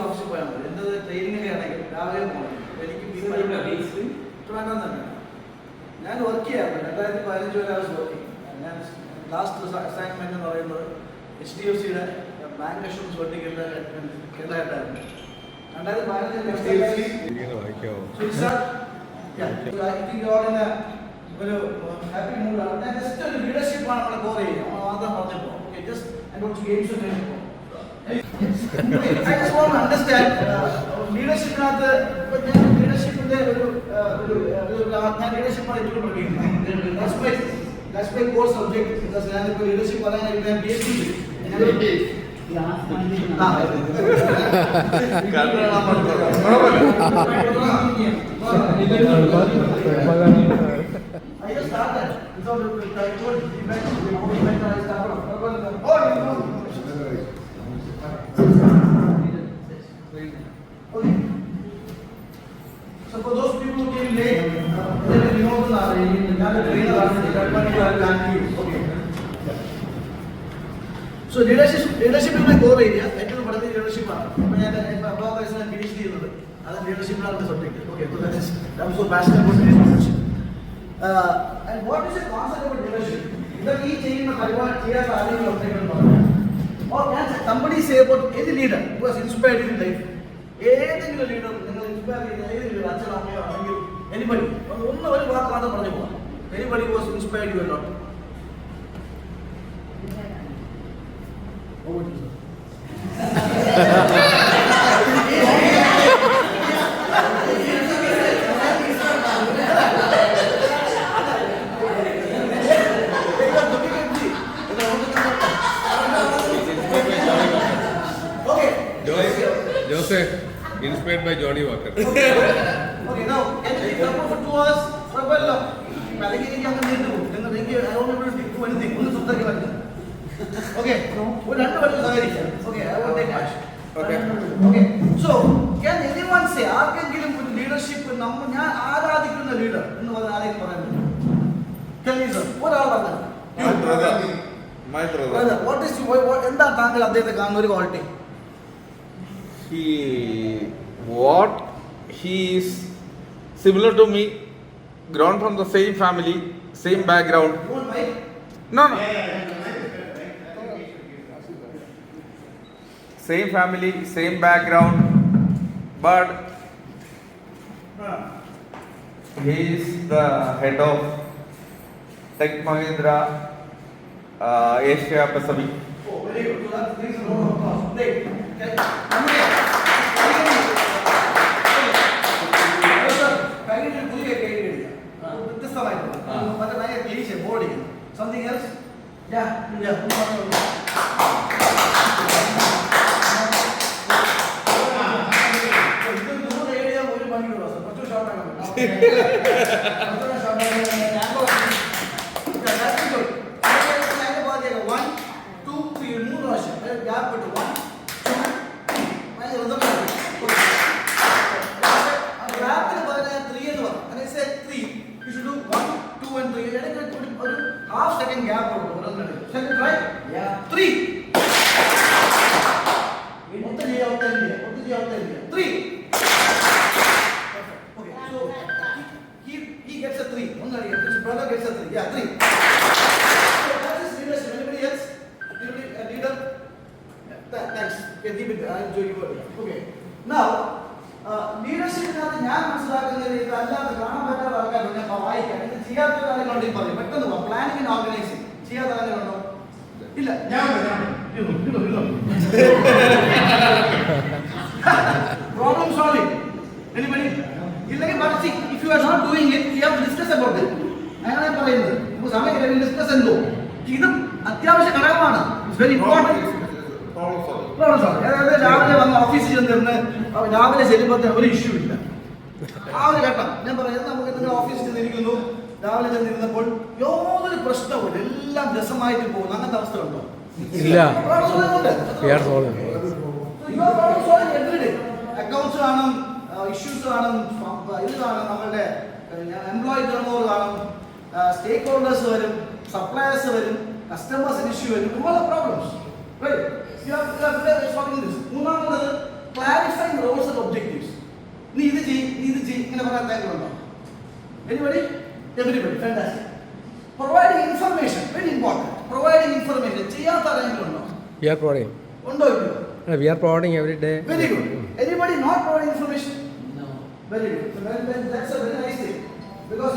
ഓഫീസിൽ പോയാൽ മതി. എൻ്റെ ട്രെയിനിങ്ങിൻ്റെ ആണെങ്കിൽ രാവിലെ പോകണം. എനിക്ക് ട്രിവാൻഡ്രം തന്നെ. ഞാൻ വർക്ക് ചെയ്യാറുണ്ട്. 2015 വരെ വർക്ക് ചെയ്യും. ഞാൻ ലാസ്റ്റ് അസൈൻമെന്റ് എന്ന് പറയുന്നത് HDFCയുടെ ബാങ്ക് അഷുറൻസ് വെർട്ടിക്കലിൻ്റെ കേരളമായിട്ടായിരുന്നു. 2015 ഒരു ഹാപ്പി മൂഡാണ്. ഞാൻ ജസ്റ്റ് ഒരു ലീഡർഷിപ്പാണ് നമ്മളെ കോർ ചെയ്യുന്നത്. നമ്മൾ മാത്രം പറഞ്ഞപ്പോൾ ഓക്കെ ജസ്റ്റ് കുറച്ച് ഗെയിംസ് കഴിഞ്ഞപ്പോൾ I just want to understand ലീഡർഷിപ്പിനകത്ത് ഇപ്പം ഞാൻ ലീഡർഷിപ്പിൻ്റെ ഞാൻ ലീഡർഷിപ്പാണ് ഏറ്റവും പഠിക്കുന്നത്. That's my core subject. Because ഞാനിപ്പോൾ ലീഡർഷിപ്പ് പറയാനായിട്ട് ഞാൻ PhD I just started. Without I told event, I started. Okay. So for those people who came late, they know the trainer. Okay. So leadership is my core area. I tell you what is leadership. I am PhD ചെയ്യുന്നത്. അത് leadership subject. Okay, so I'm so passionate about leadership. And what is the concept of leadership? That each ചെയ്യുന്ന പരിപാടി ചെയ്യാത്ത ആരെങ്കിലും ഒറ്റയ്ക്ക് or can somebody say about any leader who was inspired in life? ഏതെങ്കിലും leader നിങ്ങൾ inspire ചെയ്യുന്ന ഏതെങ്കിലും അച്ഛനോ അമ്മയോ അല്ലെങ്കിൽ എനിബഡി ഒന്ന് ഒരു വാക്ക് മാത്രം പറഞ്ഞു പോകാം. Anybody was inspired U a lot? Joseph, inspired by Johnny Walker. Okay, now can you come over to us for a while? I don't know anything. Okay, okay, I won't take much. Okay. So, can anyone say, ആർക്കെങ്കിലും ഒരു leadership നമ്മൾ ഞാൻ ആരാധിക്കുന്ന leader എന്ന് പറഞ്ഞാൽ ആരെങ്കിലും പറയാൻ പറ്റും? Tell me sir, ഒരാൾ പറഞ്ഞാൽ. My brother. What is എന്താ താങ്കൾ അദ്ദേഹത്തെ കാണുന്ന ഒരു quality? He is similar to me, grown from the same family, same background. You want mic? No. Same family, same background, but he is the head of Tech Mahindra Asia Pacific. Oh, very good. So that's the reason something else? Yeah. Half second gap. Second right? Yeah. 3. What the layout there? 3. Okay. So he gets a 3. His brother gets a 3. Yeah, 3. So that is leadership. Anybody else? A leader? Yeah, thanks. Okay, keep it. I enjoy your word. Okay. Now, ലീഡർഷിപ്പിനകത്ത് ഞാൻ മനസ്സിലാക്കുന്നത് ഇതല്ലാതെ കാണാൻ പറ്റാത്ത ആൾക്കാരുണ്ട്. ഞാൻ വായിക്കാം. ഇത് ചെയ്യാത്ത കാര്യങ്ങളുണ്ടെങ്കിൽ പറയും. പെട്ടെന്ന് പോകാം. പ്ലാനിങ് ആൻഡ് ഓർഗനൈസിങ് ചെയ്യാത്ത കാര്യങ്ങളുണ്ടോ? ഇല്ല. Problem solving. Anybody? ഇല്ലെങ്കിൽ പഠിച്ച് if you are not doing it, you have to discuss about it. അങ്ങനെ പറയുന്നത്. ഇപ്പോൾ സമയം ഡിസ്കസ് എന്തോ ഇതും അത്യാവശ്യ ഘടകമാണ്. It's very important. അതായത് രാവിലെ വന്ന് ഓഫീസിൽ ചെന്നിരുന്ന് രാവിലെ ചെല്ലുമ്പോൾ ഒരു ഇഷ്യൂ ഇല്ല. ആ ഒരു ഘട്ടം ഞാൻ പറയുന്നത് നമുക്ക് നിങ്ങൾ ഓഫീസിൽ ചെന്നിരിക്കുന്നു, രാവിലെ ചെന്നിരുന്നപ്പോൾ യാതൊരു പ്രശ്നവും എല്ലാം രസമായിട്ട് പോകുന്നു. അങ്ങനത്തെ അവസ്ഥ ഉണ്ടോ? അക്കൗണ്ട്സ് കാണും, ഇഷ്യൂസ് കാണും, ഇത് കാണും, നമ്മളുടെ എംപ്ലോയി ടേൺഓവർ കാണും, സ്റ്റേക്ക് ഹോൾഡേഴ്സ് വരും, സപ്ലയേഴ്സ് വരും, കസ്റ്റമേഴ്സിന് ഇഷ്യൂ വരും, ഒരുപാട് പ്രോബ്ലംസ്. മൂന്നാമത് ക്ലാരിഫൈ We are providing. ഉണ്ടോ ഇല്ലയോ? We are providing every day. Very good. Anybody not providing information? No. Very good. So that's a very nice thing. Because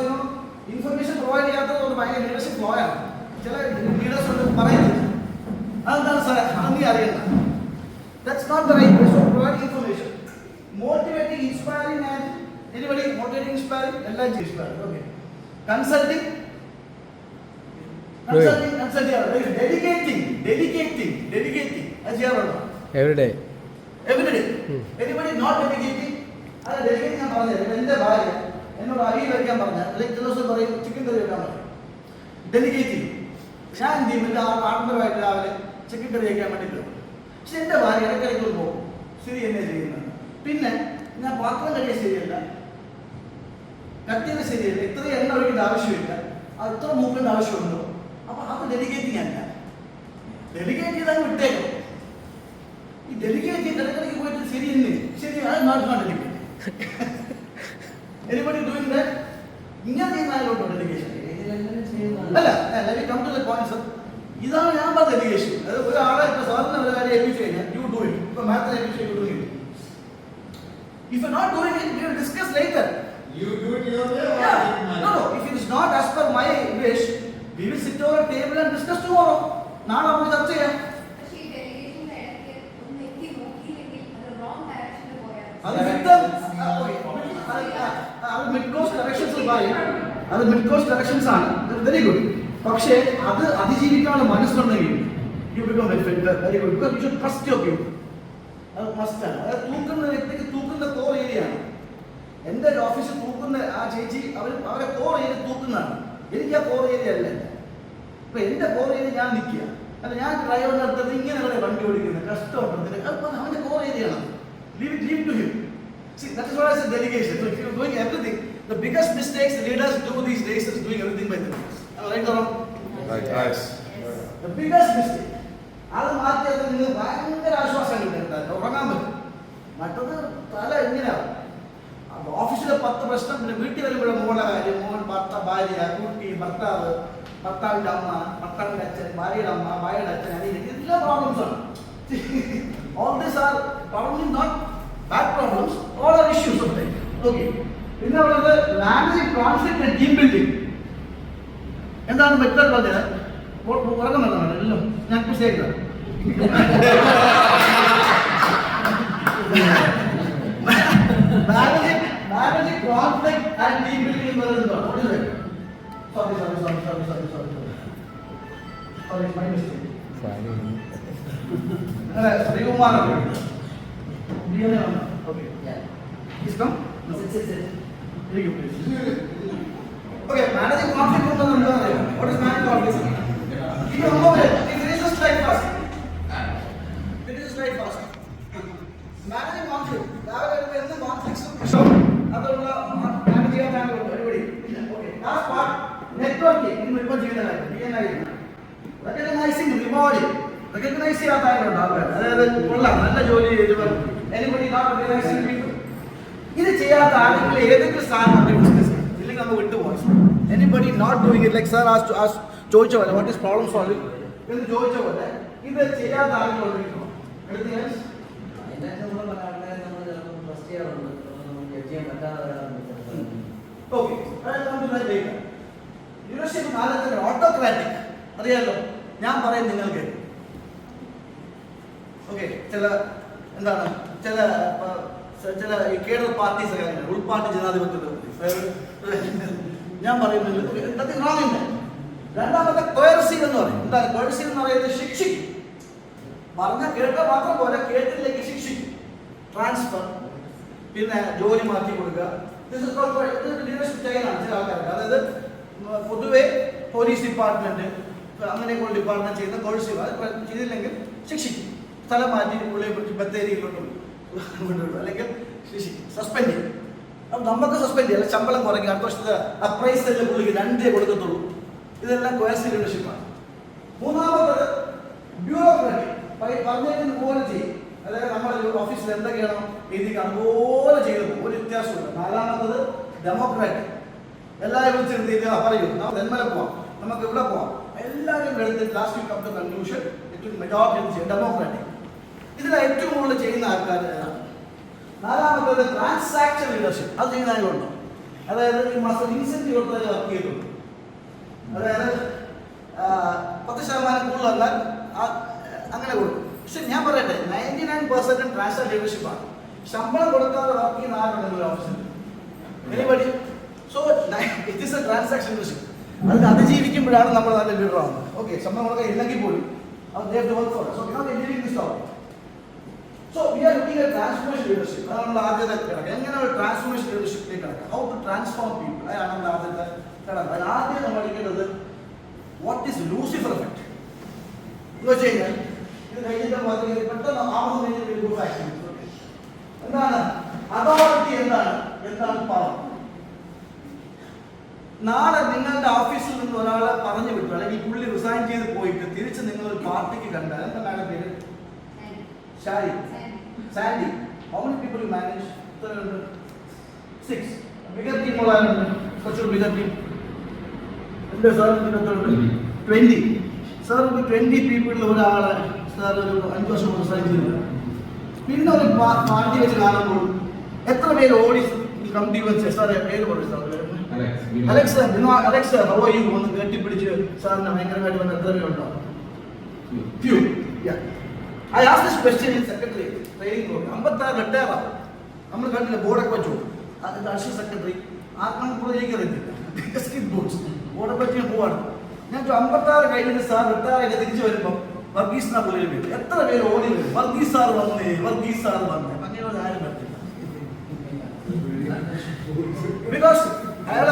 information provide ചെയ്യാത്തത് ഒരു ഭയങ്കര ലീഡർഷിപ്പ് ഫ്ലോ ആണ്. ചില ലീഡേഴ്സ് ഉണ്ട് പറയുന്നത്. അതെന്താണ് സാർ? നീ അറിയണ്ട. That's not the right way. So provide information. Motivating, inspiring and anybody motivating, inspiring, എല്ലാം inspiring. Okay. Consulting. Delegating. അത് ചെയ്യാറുണ്ടോ? Every day. Every day. Anybody not delegating? അത് ഡെലിഗേറ്റ് ഞാൻ പറഞ്ഞത് എൻ്റെ ഭാര്യ എന്നോട് അരി വയ്ക്കാൻ പറഞ്ഞ അല്ലെങ്കിൽ ചില ദിവസം പറയും ചിക്കൻ കറി വെക്കാൻ പറയും. ഡെലിഗേറ്റിംഗ്. ഞാൻ എന്ത് ചെയ്യും? എൻ്റെ ആഡംബരമായിട്ട് രാവിലെ ചിക്കൻ കറി വയ്ക്കാൻ വേണ്ടി പോകും. പക്ഷെ എൻ്റെ ഭാര്യ ഇടയ്ക്കിടയ്ക്ക് പോകും. ശരി എന്നെ ചെയ്യുന്നത്. പിന്നെ ഞാൻ പാത്രം കഴിയാൻ ശരിയല്ല, കത്തിയത് ശരിയല്ല, ഇത്രയും എണ്ണ ഒഴിക്കേണ്ട ആവശ്യമില്ല, അത് ഇത്ര മൂക്കേണ്ട ആവശ്യമുണ്ടോ? അപ്പൊ അത് ഡെലിഗേറ്റിംഗ് അല്ല. ഡെലിഗേറ്റ് ചെയ്താൽ വിട്ടേക്കും. ഈ ഡെലിഗേറ്റ് ചെയ്ത് ഇടയ്ക്കിടയ്ക്ക് പോയിട്ട് ശരി തന്നെ ശരി അത് not delegate. Anybody doing that? ഇങ്ങനെ ചെയ്യുന്നതിലോട്ടോ ഡെലിഗേഷൻ? അല്ല, let me come to the point, sir. ഇതാണ് ഞാൻ പറഞ്ഞ ഡെലിഗേഷൻ. അത് ഒരാളെ ഇപ്പൊ സാറിന് ഒരു കാര്യം ഏൽപ്പിച്ചു കഴിഞ്ഞാൽ യു ഡു ഇറ്റ്. ഇപ്പൊ മാത്സ് ഏൽപ്പിച്ചു you do it. If you're not doing it, we will discuss later. You do it your way or Yeah. I do mine? No, if it is not as per my wish, we will sit over a table and discuss tomorrow. നാളെ നമുക്ക് ചർച്ച ചെയ്യാം. അത് mid course corrections പറയും. അത് mid course corrections ആണ്. Very good. പക്ഷേ അത് അതിജീവിക്കാനുള്ള മനസ്സുണ്ടെങ്കിൽ you become very good. Because you should trust your people. അത് മസ്റ്റാണ്. അത് തൂക്കുന്ന വ്യക്തിക്ക് തൂക്കുന്ന കോർ ഏരിയയാണ്. എൻ്റെ ഓഫീസിൽ തൂക്കുന്ന ആ ചേച്ചി അവരെ കോർ ഏരിയ തൂക്കുന്നതാണ്. എനിക്ക് ആ കോർ ഏരിയ അല്ല. ഇപ്പൊ എൻ്റെ കോർ ഏരിയ ഞാൻ നിൽക്കുക. അല്ല, ഞാൻ ഡ്രൈവറിൻ്റെ അടുത്തത് ഇങ്ങനെയാണ് വണ്ടി ഓടിക്കുന്നത്, കഷ്ടപ്പെടുന്നത്. അത് അവൻ്റെ കോർ ഏരിയയാണ്. Leave to him. See, that is what I said, delegation. So if you're doing everything, the biggest mistakes the leaders do these days is doing everything by themselves. Am I right or wrong? Right. The biggest mistake. അത് മാറ്റിയത് നിങ്ങൾ ഭയങ്കര ആശ്വാസം കിട്ടുന്നുണ്ട്, ഉറങ്ങാൻ പറ്റും. മറ്റത് തല എങ്ങനെയാണ്? ഓഫീസിലെ 10 പ്രശ്നം, പിന്നെ വീട്ടിൽ വരുമ്പോഴേ മോളെ കാര്യം, മോൻ, ഭാര്യ, കുട്ടി, ഭർത്താവ്, ഭർത്താവിൻ്റെ അമ്മ, ഭർത്താവിൻ്റെ അച്ഛൻ, ഭാര്യയുടെ അമ്മ, ഭാര്യയുടെ അച്ഛൻ, ഇതെല്ലാം പ്രോബ്ലംസ് ആണ്. All these are probably not bad problems, all are issues of life. Okay. പിന്നെ ഉള്ളത് managing conflict and team building. എന്താണ് വ്യക്തത പറഞ്ഞത്? ഉറങ്ങുന്നതാണ് എല്ലാം ഞാൻ ശരിയാണ്. Managing conflict and team building എന്ന് പറയുന്നത് sorry my mistake. Sreekumar Okay, managing conflict what is managing conflict? Finish the slide first. Managing conflict. Conflicts. Last part, networking. Recognizing, rewarding. Recognize ചെയ്യാത്ത ആളുകളുണ്ട്. അതായത് കൊള്ളാം, നല്ല ജോലി ചെയ്തവർ. Anybody not recognizing people? ഇത് ചെയ്യാത്ത ആളുകൾ ഏതെങ്കിലും സ്ഥാനം ബിസിനസ് ഇല്ലെങ്കിൽ നമ്മൾ വിട്ടുപോകാം. Anybody not doing it, like sir ചോദിച്ച പോലെ what is problem solving എന്ന് ചോദിച്ച പോലെ ഇത് ചെയ്യാത്ത ആളുകളുണ്ട്. ഓക്കെ, ലീഡർഷിപ്പ് കാലത്തിൽ ഓട്ടോക്രാറ്റിക് അറിയാലോ. ഞാൻ പറയും നിങ്ങൾക്ക് ഓക്കെ, ചില ഈ കേഡർ പാർട്ടീസ് ഉൾപാർട്ടി ജനാധിപത്യത്തിൽ ഞാൻ പറയുന്നത് റോങ്ങില്ല. രണ്ടാമത്തെ കോയർസീവ് എന്ന് പറയും. എന്താണ് കോയർസീവ് എന്ന് പറയുന്നത്? ശിക്ഷിക്കും. പറഞ്ഞാൽ കേട്ട മാത്രം പോലെ കേട്ടിലേക്ക് ശിക്ഷിക്കും. ട്രാൻസ്ഫർ, പിന്നെ ജോലി മാറ്റി കൊടുക്കുക. ലീഡർഷിപ്പ് ചെയ്യാനാണ് ചില ആൾക്കാർക്ക്. അതായത് പൊതുവെ പോലീസ് ഡിപ്പാർട്ട്മെന്റ് അങ്ങനെയൊക്കെയുള്ള ഡിപ്പാർട്ട്മെന്റ് ചെയ്യുന്ന കോഴ്സീവ്. അത് ചെയ്തില്ലെങ്കിൽ ശിക്ഷിക്കും. സ്ഥലം മാറ്റി പുള്ളിയെ പിടിച്ച് ബത്തേരിയിലോട്ട് അല്ലെങ്കിൽ സസ്പെൻഡ് ചെയ്യും. അപ്പം നമുക്ക് സസ്പെൻഡ് ചെയ്യാം, ശമ്പളം കുറയ്ക്കുക, അടുത്ത വർഷത്തെ അപ്രൈസലിൽ പുള്ളിക്ക് 2 കൊടുക്കത്തുള്ളൂ. ഇതെല്ലാം കോയർസീവ് ലീഡർഷിപ്പാണ്. മൂന്നാമത്തത് ബ്യൂറോക്രാറ്റിക്. പറഞ്ഞതിന് പോലെ ചെയ്യും. അതായത് നമ്മുടെ ഓഫീസിൽ എന്തൊക്കെയാണോ എഴുതിക്കുക അതുപോലെ ചെയ്തു, ഒരു വ്യത്യാസമില്ല. നാലാമത്തത് ഡെമോക്രാറ്റിക്. എല്ലാവരും വിളിച്ചിരുത്തി പറയൂ, നമുക്ക് നെന്മല പോവാം, നമുക്ക് ഇവിടെ പോവാം, എല്ലാവരും എടുത്ത് last come to conclusion. It majority democratic. ഇതിൽ ഏറ്റവും കൂടുതൽ ചെയ്യുന്ന ആൾക്കാർ ഏതാണ്? നാലാമത്തേത് ട്രാൻസാക്ഷൻ ലീഡർഷിപ്പ്. അത് ചെയ്യുന്ന ആളുണ്ടോ? അതായത് ഈ മാസം ഇൻസെന്റീവ് കൊടുത്താൽ വർക്ക് ചെയ്തിട്ടുണ്ട്. അതായത് 10% കൂടുതൽ വന്നാൽ അങ്ങനെ കൊടുക്കും. പക്ഷെ ഞാൻ പറയട്ടെ, 99% ട്രാൻസാക്ഷൻ ലീഡർഷിപ്പാണ്. ശമ്പളം കൊടുക്കാതെ വർക്ക് ചെയ്യുന്ന ആരുണ്ടെങ്കിൽ ഓഫീസിൽ anybody. So it is A transaction leadership. അത് അതിജീവിക്കുമ്പോഴാണ് നമ്മൾ നല്ല ലീഡർ ആവുന്നത്. ഓക്കെ, ശമ്പളം കൊടുക്കാൻ ഇല്ലെങ്കിൽ പോലും So we are looking at transformation leadership. അതാണ് ആദ്യത്തെ ഘടകം. എങ്ങനെ ഒരു ട്രാൻസ്ഫോർമേഷൻ ലീഡർഷിപ്പിലേക്ക് കടക്കാം, ഹൗ ടു ട്രാൻസ്ഫോം പീപ്പിൾ. അതാണ് ആദ്യത്തെ ഘടകം. അതിൽ ആദ്യം നമ്മൾ പഠിക്കേണ്ടത് വാട്ട് ഈസ് ലൂസിഫർ എഫക്ട് എന്ന് വെച്ച് കഴിഞ്ഞാൽ, ഇത് കഴിഞ്ഞിട്ട് മാത്രമേ പെട്ടെന്ന് എന്താണ് അതോറിറ്റി, എന്താണ് പവർ. നാളെ നിങ്ങളുടെ ഓഫീസിൽ നിന്ന് ഒരാളെ പറഞ്ഞു വിട്ടു, അല്ലെങ്കിൽ പുള്ളി റിസൈൻ ചെയ്ത് പോയിട്ട് തിരിച്ച് നിങ്ങൾ ഒരു പാർട്ടിക്ക് കണ്ടാൽ എന്താണ് പേര്? Shari, Sandy. How many people you manage? 6. Bigger team or bigger team? Sir, 20. Sir, 20 people ഒരാളെ സാർ ഒരു 5 വർഷം റിസൈൻ ചെയ്തു. പിന്നെ ഒരു പാർട്ടി വെച്ച് കാണുമ്പോൾ എത്ര പേര് ഓടി കമ്പനി വെച്ച് സാറേ പേര് പറഞ്ഞു sir? Alex, Alex how are you ഒന്ന് കെട്ടിപ്പിടിച്ച് സാറിന് ഭയങ്കരമായിട്ട് വന്ന എത്ര പേരുണ്ടോ? Few. I asked this question in secretary training program. 56 retire ആവും. നമ്മൾ കണ്ടില്ല ബോർഡൊക്കെ വെച്ചു. അഡീഷണൽ സെക്രട്ടറി ആർക്കും പുറത്തേക്ക് സ്കിപ്പ് ബോർഡ്സ് ബോർഡൊക്കെ വെച്ച് പോവാണ്. ഞാൻ 56 കഴിഞ്ഞിട്ട് സാർ റിട്ടയർ ആയിട്ട് തിരിച്ചു വരുമ്പോൾ വർഗീസ് എന്നാ പുള്ളിയിൽ പേര്. എത്ര പേര് ഓടി വരും, വർഗീസ് സാർ വന്നേ, വർഗീസ് സാർ വന്നേ. അങ്ങനെയുള്ള ആരും പറ്റില്ല. ബിക്കോസ് അയാൾ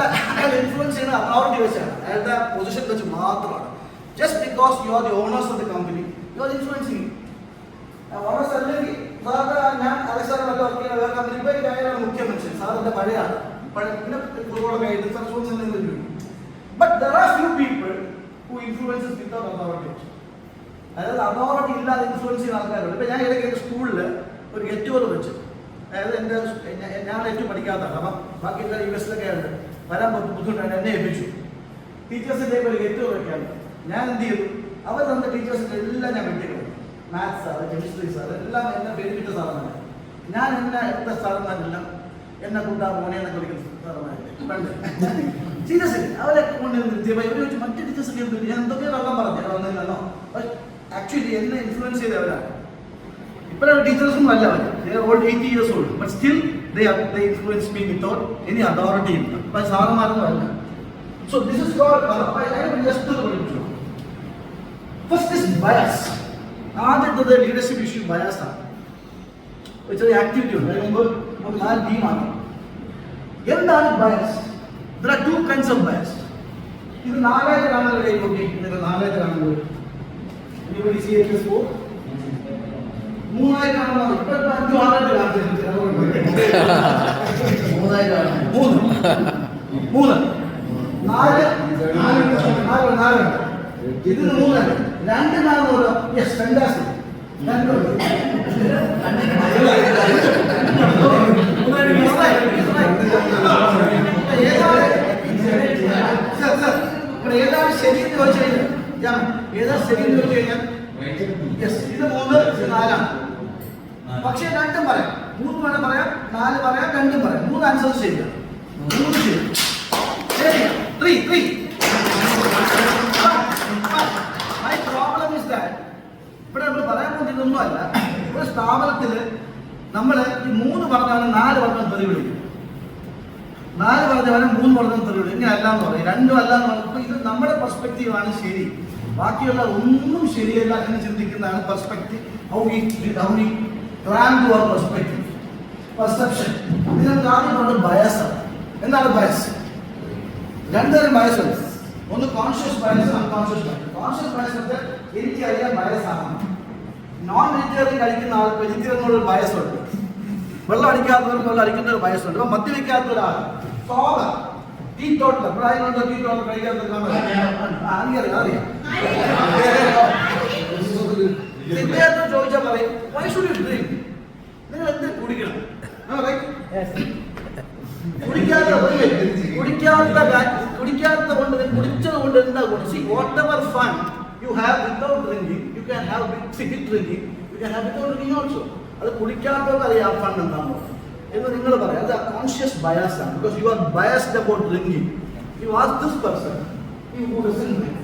ഇൻഫ്ലുവൻസ് ചെയ്യുന്ന അതോറിറ്റി വെച്ചാണ്, അയാളുടെ പൊസിഷൻ വെച്ച് മാത്രമാണ്. Just because you are the owners of the company, you are influencing. Owners അല്ലെങ്കിൽ സാറിന്റെ ഞാൻ അലക്സാറിന്റെ നല്ല വർക്ക് ചെയ്യുന്ന വേറെ കമ്പനി ഇപ്പോൾ അയാളാണ് മുഖ്യ മനുഷ്യൻ. സാറിന്റെ പഴയാണ് പിന്നെ ഫുട്ബോളൊക്കെ ആയിട്ട് sir. But there are few people who influences without authority. അതായത് അതോറിറ്റി ഇല്ലാതെ ഇൻഫ്ലുവൻസ് ചെയ്യുന്ന ആൾക്കാരുണ്ട്. ഇപ്പം ഞാൻ ഇടയ്ക്ക് എൻ്റെ സ്കൂളിൽ ഒരു ഗെറ്റ് ടുഗദർ വെച്ചു. അതായത് ഞാൻ ഏറ്റവും പഠിക്കാത്തതാണ്. അപ്പം ബാക്കി എല്ലാ യുഎസിലൊക്കെ ഉണ്ട്, വരാൻ ബുദ്ധിമുട്ടായിട്ട് എന്നെ ഏൽപ്പിച്ചു. ടീച്ചേഴ്സിൻ്റെ ഒരു ഗെറ്റ് ടുഗദർ വെക്കാണ്. ഞാൻ എന്ത് ചെയ്തു, അവർ തന്ന ടീച്ചേഴ്സിൻ്റെ എല്ലാം ഞാൻ വെട്ടിക്കളഞ്ഞു. മാത്സ് സാറ്, കെമിസ്ട്രി സാറ് എല്ലാം എന്നെ പേരിട്ട സാറന്മാർ. ഞാൻ എന്റെ സാറന്മാരെല്ലാം എന്നെ കൂട്ടാ മോനെ എന്നൊക്കെ വിളിക്കുന്ന സാറന്മാരില്ലേ പണ്ട്. സീരിയസ്ലി അവരൊക്കെ കൊണ്ട് നിർത്തിയപ്പോൾ ഇവർ വെച്ച് മറ്റു ടീച്ചേഴ്സൊക്കെ എന്തില്ല, ഞാൻ എന്തൊക്കെയോ വെള്ളം പറഞ്ഞു വന്നില്ലല്ലോ. ആക്ച്വലി എന്നെ ഇൻഫ്ലുവൻസ് ചെയ്തവരാണ്. ഇപ്പോഴും ടീച്ചേഴ്സൊന്നും അല്ല അവർ, old 80 years old, but still they influence me without any authority. അപ്പോൾ സാറന്മാരൊന്നും അല്ല. So this is called just പഠിപ്പിച്ചു. First is bias. ആദ്യത്തത് ലീഡർഷിപ്പ് ഇഷ്യൂ ബയാസ് ആണ്. ഒരു ആക്ടിവിറ്റി ഉണ്ട്, അതിന് മുമ്പ് നമുക്ക് 4 ടീമാണ്. എന്താണ് bias? There are 2 kinds of bias. ഇത് 4 കാണാൻ കഴിയുമ്പോൾ ഇതിന് 4 കാണുമ്പോൾ anybody see it before? 3 കാണുമ്പോൾ ഇപ്പോൾ 5 6 കാണുന്നത് 3 ഇതിന് 3 2 കാണുമ്പോൾ യെസ് ഫാന്റാസ്റ്റിക്. ഏതാണ് ശരി എന്ന് ചോദിച്ചു കഴിഞ്ഞാൽ ഏതാ ശരി എന്ന് ചോദിച്ചു കഴിഞ്ഞാൽ യെസ് ഇത് 3 ഇത് 4 ആണ്. പക്ഷേ 2 പറയാം, 3 വേണം പറയാം, 4 പറയാം, 2 പറയാം. 3 ആൻസേഴ്സ് ശരിയാണ്. 3 ശരി. 3 My problem is that ഇവിടെ നമ്മൾ പറയാൻ പോകുന്നതൊന്നും അല്ല. ഒരു സ്ഥാപനത്തിൽ നമ്മൾ ഈ 3 പറഞ്ഞാണ് 4 പറഞ്ഞാൽ തെറി വിളിക്കും, 4 പറഞ്ഞവനും 3 പറഞ്ഞാൽ തെറി വിളിക്കും. ഇങ്ങനെ അല്ല എന്ന് പറയും, 2 അല്ല എന്ന് പറഞ്ഞപ്പോൾ ഇത് നമ്മുടെ പെർസ്പെക്റ്റീവാണ് ശരി, ബാക്കിയുള്ള ഒന്നും ശരിയല്ല എന്ന് ചിന്തിക്കുന്നതാണ് perspective. How we grand your perspective, perception. ഇതിനകത്ത് ആദ്യം പറഞ്ഞത് ബയസാണ്. എന്താണ് ബയസ്? 2 തരം ബയസ് ഉണ്ട്. ഒന്ന് conscious bias, unconscious bias. Conscious bias വെച്ചാൽ എനിക്കറിയാം ബയസ് ആണ്. നോൺ വെജിറ്റേറിയൻ കഴിക്കുന്ന ആൾക്ക് വെജിറ്റേറിയനോട് ഒരു ബയസ് ഉണ്ട്, വെള്ളം അടിക്കാത്തവർക്ക് വെള്ളം അടിക്കുന്ന ഒരു ബയസ് ഉണ്ട്. ഇപ്പം മദ്യപിക്കാത്ത ഒരാൾ സോബർ ടീ ടോട്ടൽ പ്രായമുണ്ടോ? ടീ ടോട്ടൽ കഴിക്കാത്ത ഇദ്ദേഹത്തോട് ചോദിച്ചാൽ പറയും വൈ ഷുഡ് യു ഡ്രിങ്ക്, നിങ്ങൾ എന്ത് കുടിക്കണം? കുടിക്കാത്ത കൊണ്ട് കുടിച്ചത് കൊണ്ട് എന്താ ഗുണം? See what ever fun you have without drinking, you can have big drinking, you can have without drinking also. അത് കുടിക്കാത്തവർക്ക് അറിയാം ഫൺ എന്താണോ എന്ന് നിങ്ങൾ പറയാം. അത് കോൺഷ്യസ് ബയാസ് ആണ്. Because you R biased about drinking. You ask this person who doesn't drink.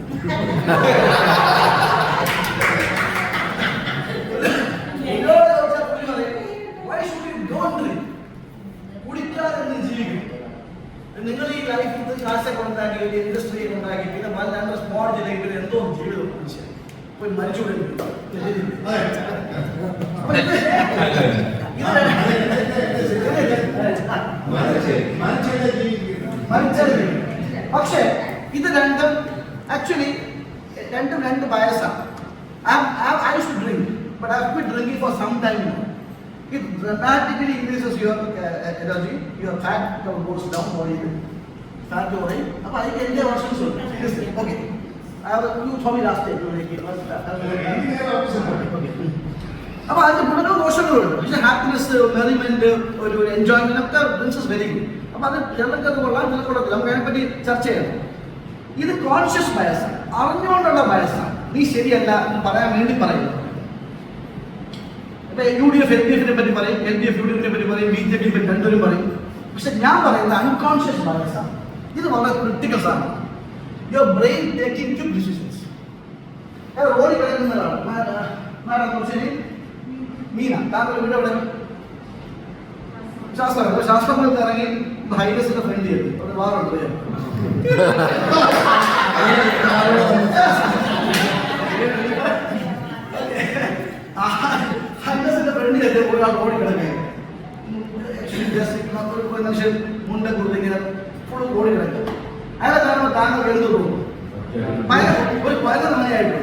Why should you don't drink? കുടിക്കാതെ ജീവിക്കും. നിങ്ങൾ ഈ ലൈഫിൽ കാശൊക്കെ ഉണ്ടാക്കി ഇൻഡസ്ട്രി ഉണ്ടാക്കി പിന്നെ നല്ല സ്മോൾ ജില്ലെങ്കിൽ എന്തോ ജീവിതം മനുഷ്യൻ പോയി മരിച്ചുകൂടെ. പക്ഷേ ഇത് രണ്ടും ആക്ച്വലി രണ്ട് ബയസാണ്. I used to drink, but I've quit drinking for some time now. It dramatically increases your energy, your fat goes down, body fat body. Appa I can enjoy washing soon. Okay. You told me last time to make it. Appa I put no emotional. It's happiness, merriment, or enjoyment of the this is very good. Appa അത് ഞങ്ങൾക്ക് കൊള്ളാം നമുക്ക് അതിനെപ്പറ്റി ചർച്ച ചെയ്യണം. ഇത് conscious ബയസാണ്, അറിഞ്ഞുകൊണ്ടുള്ള ബയസാണ്. നീ ശരിയല്ല എന്ന് പറയാൻ വേണ്ടി പറയുന്നു. UDF LDF പറ്റി പറയും, LDF UDF പറ്റി പറയും, BJP പറ്റി രണ്ടുപേരും പറയും. പക്ഷെ ഞാൻ പറയുന്നത് അൺകോൺഷ്യസ് ബയസാണ്. ഇത് വളരെ ക്രിട്ടിക്കൽ സാധനം. Your brain taking quick decisions. ഓടി കിടക്കുന്നതാണ് മാഡം ശരി മീന താങ്കൾ വീട് എവിടെ? ശാസ്ത്രം ഇറങ്ങി ഹൈവേസിന്റെ ഫ്രണ്ട് ചെയ്തു ഒരു വാറുണ്ട്. ഹൈവേസിന്റെ ഫ്രണ്ട് ചെയ്ത് ഒരാൾ ഓടി കിടക്കുക. മനുഷ്യൻ മുണ്ട കുറിങ്ങനെ ഫുൾ ഓടി കിടക്കുക. അയാളെ കാണുമ്പോൾ താങ്കൾ എഴുതു പോകും. ഒരു 11 മണിയായിട്ടു